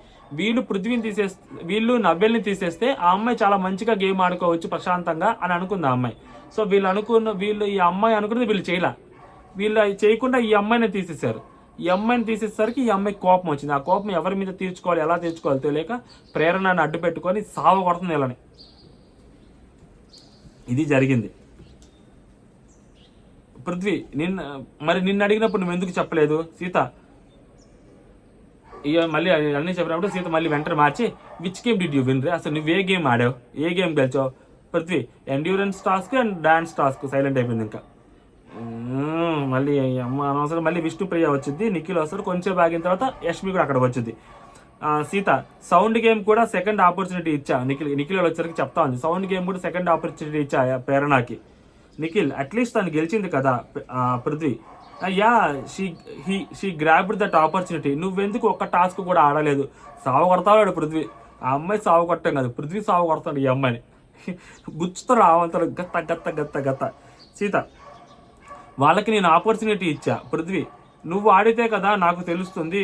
వీళ్ళు నబెల్ని తీసేస్తే ఆ అమ్మాయి చాలా మంచిగా గేమ్ ఆడుకోవచ్చు ప్రశాంతంగా అని అనుకుంది ఆ అమ్మాయి. సో వీళ్ళు ఈ అమ్మాయి అనుకున్నది వీళ్ళు వీళ్ళు చేయకుండా ఈ అమ్మాయిని తీసేశారు. ఈ అమ్మాయిని తీసేసరికి ఈ అమ్మాయికి కోపం వచ్చింది. ఆ కోపం ఎవరి మీద తీర్చుకోవాలి, ఎలా తీర్చుకోవాలి తెలియక ప్రేరణని అడ్డు పెట్టుకొని సావ కొడుతుంది ఇలాని. ఇది జరిగింది. పృథ్వీ, నిన్ను అడిగినప్పుడు నువ్వు ఎందుకు చెప్పలేదు? సీత, ఇక మళ్ళీ అన్నీ చెప్పినప్పుడు సీత మళ్ళీ వెంటనే మార్చి, which game did you win రే, అసలు నువ్వు ఏ గేమ్ ఆడావు, ఏ గేమ్ గెలిచావు? Prithvi, endurance task and dance task. Silent అయిపోయింది. ఇంకా మళ్ళీ అమ్మ అనవసరం మళ్ళీ విష్ణుప్రియ వచ్చింది, నిఖిల్ వస్తారు, కొంచెం ఆగిన తర్వాత యష్మి కూడా అక్కడికి వచ్చింది. సీత, సౌండ్ గేమ్ కూడా సెకండ్ ఆపర్చునిటీ ఇచ్చా. నిఖిల్ వచ్చరికి చెప్తా ఉంది, సౌండ్ గేమ్ కూడా సెకండ్ ఆపర్చునిటీ ఇచ్చా ప్రేరణకి. నిఖిల్, అట్లీస్ట్ తను గెలిచింది కదా. Prithvi, yeah she grabbed that opportunity, నువ్వెందుకు ఒక్క టాస్క్ కూడా ఆడలేదు? సాగు కొడతాడు పృథ్వీ. ఆ అమ్మాయి సాగు కొట్టం కాదు, పృథ్వీ సాగు కొడతాడు ఈ అమ్మాయిని, గుచ్చుతాడు ఆవంతాడు గత్త గత్త గత్త గత్త. సీత, వాళ్ళకి నేను ఆపర్చునిటీ ఇచ్చా. పృథ్వీ, నువ్వు ఆడితే కదా నాకు తెలుస్తుంది,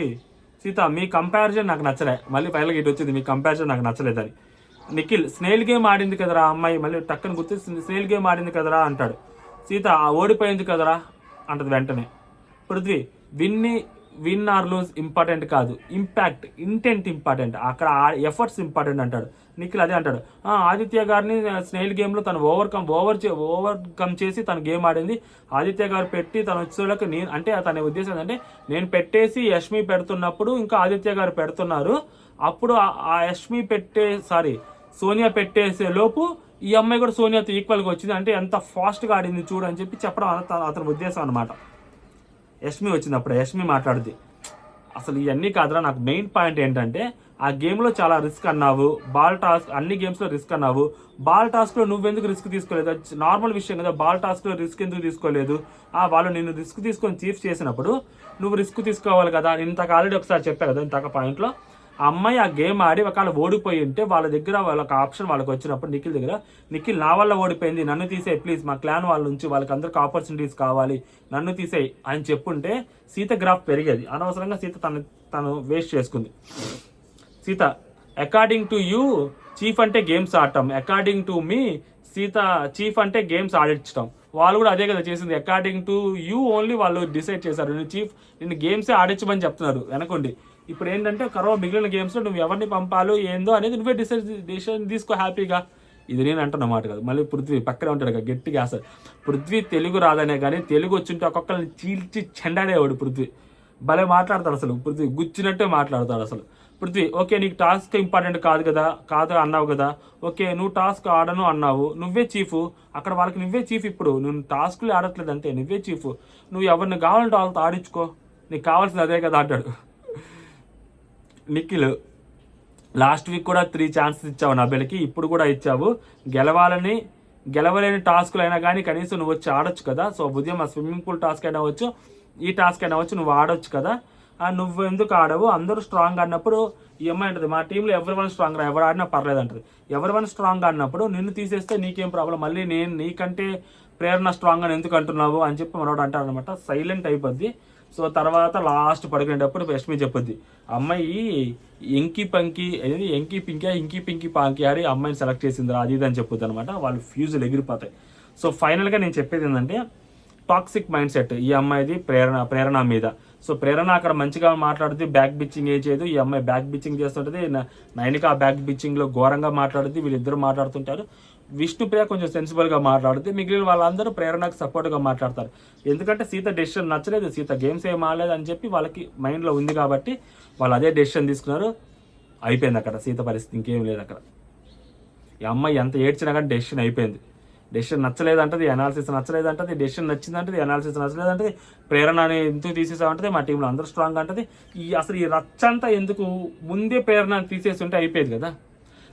సీత మీ కంపారిజన్ నాకు నచ్చలే, మళ్ళీ ఫైనల్గా ఇటు వచ్చింది మీ కంపారిజన్ నాకు నచ్చలేదని. నిఖిల్ స్నేల్ గేమ్ ఆడింది కదరా అమ్మాయి, మళ్ళీ టక్కని గుర్తు స్నేల్ గేమ్ ఆడింది కదరా అంటాడు. సీత ఓడిపోయింది కదరా అంటది వెంటనే. Prithvi win or lose important కాదు, ఇంపాక్ట్ ఇంటెంట్ ఇంపార్టెంట్, అక్కడ ఎఫర్ట్స్ ఇంపార్టెంట్ అంటాడు. నిఖిల్ అదే అంటాడు, ఆదిత్య గారిని స్నేల్ గేమ్లో తను ఓవర్కమ్ చేసి తను గేమ్ ఆడింది. ఆదిత్య గారు పెట్టి తను వచ్చేళ్ళకి అంటే తన ఉద్దేశం ఏంటంటే నేను పెట్టేసి యష్మి పెడుతున్నప్పుడు ఇంకా ఆదిత్య గారు పెడుతున్నారు, అప్పుడు ఆ యష్మి సోనియా పెట్టేసే లోపు ఈ అమ్మాయి కూడా సోనియాతో ఈక్వల్గా వచ్చింది, అంటే ఎంత ఫాస్ట్గా ఆడింది చూడు అని చెప్పి చెప్పడం అతని ఉద్దేశం అనమాట. యష్మి వచ్చింది అప్పుడు యష్మి మాట్లాడుద్ది, అసలు ఇవన్నీ కాదురా, నాకు మెయిన్ పాయింట్ ఏంటంటే ఆ గేమ్లో చాలా రిస్క్ అన్నావు, బాల్ టాస్క్ అన్ని గేమ్స్లో రిస్క్ అన్నావు, బాల్ టాస్క్లో నువ్వెందుకు రిస్క్ తీసుకోలేదు, నార్మల్ విషయం కదా, బాల్ టాస్క్లో రిస్క్ ఎందుకు తీసుకోలేదు, వాళ్ళు నిన్ను రిస్క్ తీసుకొని చీఫ్ చేసినప్పుడు నువ్వు రిస్క్ తీసుకోవాలి కదా. ఇంతకు ఆల్రెడీ ఒకసారి చెప్పా కదా ఇంతక పాయింట్లో, ఆ అమ్మాయి ఆ గేమ్ ఆడి ఒకవేళ ఓడిపోయి ఉంటే వాళ్ళ దగ్గర వాళ్ళకి ఆప్షన్ వాళ్ళకి వచ్చినప్పుడు నిఖిల్ దగ్గర, నిఖిల్ నా వల్ల ఓడిపోయింది నన్ను తీసేయి ప్లీజ్, మా క్లాన్ వాళ్ళ నుంచి వాళ్ళకి అందరికి ఆపర్చునిటీస్ కావాలి నన్ను తీసేయి అని చెప్పుంటే సీత గ్రాఫ్ పెరిగేది. అనవసరంగా సీత తను వేస్ట్ చేసుకుంది. Sita according to you chief అంటే గేమ్స్ ఆడటం, according to me Sita chief అంటే గేమ్స్ ఆడించడం. వాళ్ళు కూడా అదే కదా చేసింది, అకార్డింగ్ టు యూ ఓన్లీ వాళ్ళు డిసైడ్ చేశారు నిన్ను గేమ్సే ఆడించమని చెప్తున్నారు వెనకండి. ఇప్పుడు ఏంటంటే మిగిలిన గేమ్స్లో నువ్వు ఎవరిని పంపాలో ఏందో అనేది నువ్వే డిసిషన్ తీసుకో హ్యాపీగా. ఇది నేను అంటున్నమాట కదా. మళ్ళీ పృథ్వీ పక్కనే ఉంటాడు కదా గట్టిగా, అసలు పృథ్వీ తెలుగు రాదనే కానీ తెలుగు వచ్చింటే ఒక్కొక్కరిని చీల్చి చెండాడేవాడు పృథ్వీ. భలే మాట్లాడతాడు అసలు పృథ్వీ, గుచ్చినట్టే మాట్లాడతాడు అసలు పృథ్వీ. ఓకే నీకు టాస్క్ ఇంపార్టెంట్ కాదు అన్నావు కదా, ఓకే నువ్వు టాస్క్ ఆడను అన్నావు, నువ్వే చీఫ్ అక్కడ వాళ్ళకి, నువ్వే చీఫ్. ఇప్పుడు నువ్వు టాస్క్లు ఆడట్లేదు అంతే, నువ్వే చీఫ్, నువ్వు ఎవరిని కావాలంటే వాళ్ళతో ఆడించుకో, నీకు కావాల్సింది అదే కదా అంటాడు. నిఖిల్ లాస్ట్ వీక్ కూడా 3 ఛాన్సెస్ ఇచ్చావు నబెల్కి, ఇప్పుడు కూడా ఇచ్చావు, గెలవలేని టాస్క్లు అయినా కానీ కనీసం నువ్వు వచ్చి ఆడొచ్చు కదా. సో ఉదయం ఆ స్విమ్మింగ్ పూల్ టాస్క్ అయినా వచ్చు, ఈ టాస్క్ అయినా వచ్చు, నువ్వు ఆడొచ్చు కదా, నువ్వు ఎందుకు ఆడవు, అందరూ స్ట్రాంగ్ ఆడినప్పుడు ఈ అమ్మాయి అంటది మా టీంలో ఎవరి స్ట్రాంగ్ ఎవరు ఆడినా పర్లేదు అంటది. ఎవరి స్ట్రాంగ్ ఆడినప్పుడు నిన్ను తీసేస్తే నీకేం ప్రాబ్లం, మళ్ళీ నేను నీకంటే ప్రేరణ స్ట్రాంగ్ అని ఎందుకు అంటున్నావు అని చెప్పి మనోడు అంటారు అనమాట. సైలెంట్ అయిపోద్ది. సో తర్వాత లాస్ట్ పడుకునేటప్పుడు యష్మి చెప్పుద్ది, అమ్మాయి ఎంకి పింకి పాంకి ఆడి అమ్మాయిని సెలెక్ట్ చేసింది అది ఇది అని చెప్పుద్ది అనమాట. వాళ్ళు ఫ్యూజులు ఎగిరిపోతాయి. సో ఫైనల్గా నేను చెప్పేది ఏంటంటే టాక్సిక్ మైండ్ సెట్ ఈ అమ్మాయిది ప్రేరణ మీద. సో ప్రేరణ అక్కడ మంచిగా మాట్లాడుతుంది, బ్యాక్ బిచ్చింగ్ ఏ చేయదు, ఈ అమ్మాయి బ్యాక్ బిచ్చింగ్ చేస్తుంటుంది, నైనిక ఆ బ్యాక్ బిచ్చింగ్లో ఘోరంగా మాట్లాడుతుంది, వీళ్ళిద్దరు మాట్లాడుతుంటారు. విష్ణుప్రియ కొంచెం సెన్సిబుల్గా మాట్లాడుతుంది, మిగిలిన వాళ్ళందరూ ప్రేరణకు సపోర్ట్గా మాట్లాడతారు. ఎందుకంటే సీత డెసిషన్ నచ్చలేదు, సీత గేమ్స్ ఏం ఆడలేదు అని చెప్పి వాళ్ళకి మైండ్లో ఉంది కాబట్టి వాళ్ళు అదే డెసిషన్ తీసుకున్నారు. అయిపోయింది అక్కడ సీత పరిస్థితి, ఇంకేం లేదు అక్కడ. ఈ అమ్మాయి ఎంత ఏడ్చినా కానీ డెసిషన్ అయిపోయింది. డెసిషన్ నచ్చలేదంటది, అనాలిసిస్ నచ్చలేదంటది, డెసిషన్ నచ్చిందంటది, అనాలిసిస్ నచ్చలేదంటది, ప్రేరణని ఎందుకు తీసేసామంటది, మా టీంలో అందరూ స్ట్రాంగ్ అంటది. అసలు ఈ రచ్చంతా ఎందుకు, ముందే ప్రేరణని తీసేసి ఉంటే అయిపోయేది కదా.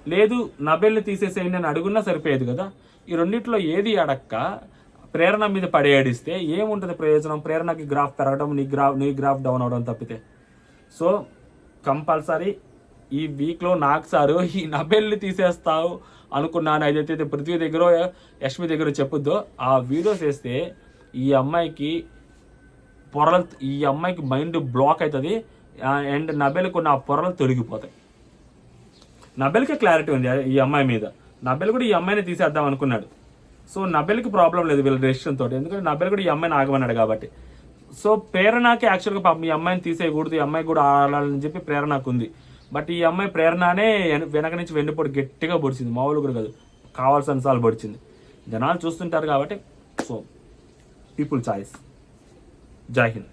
లేదు నబెల్ని తీసేసేయండి అని అడుగున్నా సరిపోయేది కదా. ఈ రెండింటిలో ఏది అడక్క ప్రేరణ మీద పడేడిస్తే ఏముంటుంది ప్రయోజనం, ప్రేరణకి గ్రాఫ్ పెరగడం, నీ గ్రాఫ్ డౌన్ అవడం తప్పితే. సో కంపల్సరీ ఈ వీక్లో నాకు సారు ఈ నబెల్ని తీసేస్తావు అనుకున్నాను. ఏదైతే పృథ్వీ దగ్గర యష్మి దగ్గర చెప్పుద్దో ఆ వీడియోస్ వేస్తే ఈ అమ్మాయికి మైండ్ బ్లాక్ అవుతుంది అండ్ నబెల్కి ఉన్న ఆ పొరలు తొలగిపోతాయి. నబెల్కి క్లారిటీ ఉంది ఈ అమ్మాయి మీద, నబెల్ కూడా ఈ అమ్మాయిని తీసేద్దాం అనుకున్నాడు. సో నబెల్కి ప్రాబ్లం లేదు వీళ్ళ డెసిషన్ తోటి, ఎందుకంటే నబెల్ కూడా ఈ అమ్మాయిని ఆగమన్నాడు కాబట్టి. సో ప్రేరణకి యాక్చువల్గా పాపం ఈ అమ్మాయిని తీసేయకూడదు, ఈ అమ్మాయి కూడా ఆడాలని చెప్పి ప్రేరణకు ఉంది. బట్ ఈ అమ్మాయి ప్రేరణనే వెనక నుంచి వెన్నుపోటు గట్టిగా పొడిచింది, మామూలు కూడా కాదు, కావాల్సిన సార్లు పొడిచింది. జనాలు చూస్తుంటారు కాబట్టి. So people choice. జై హింద్.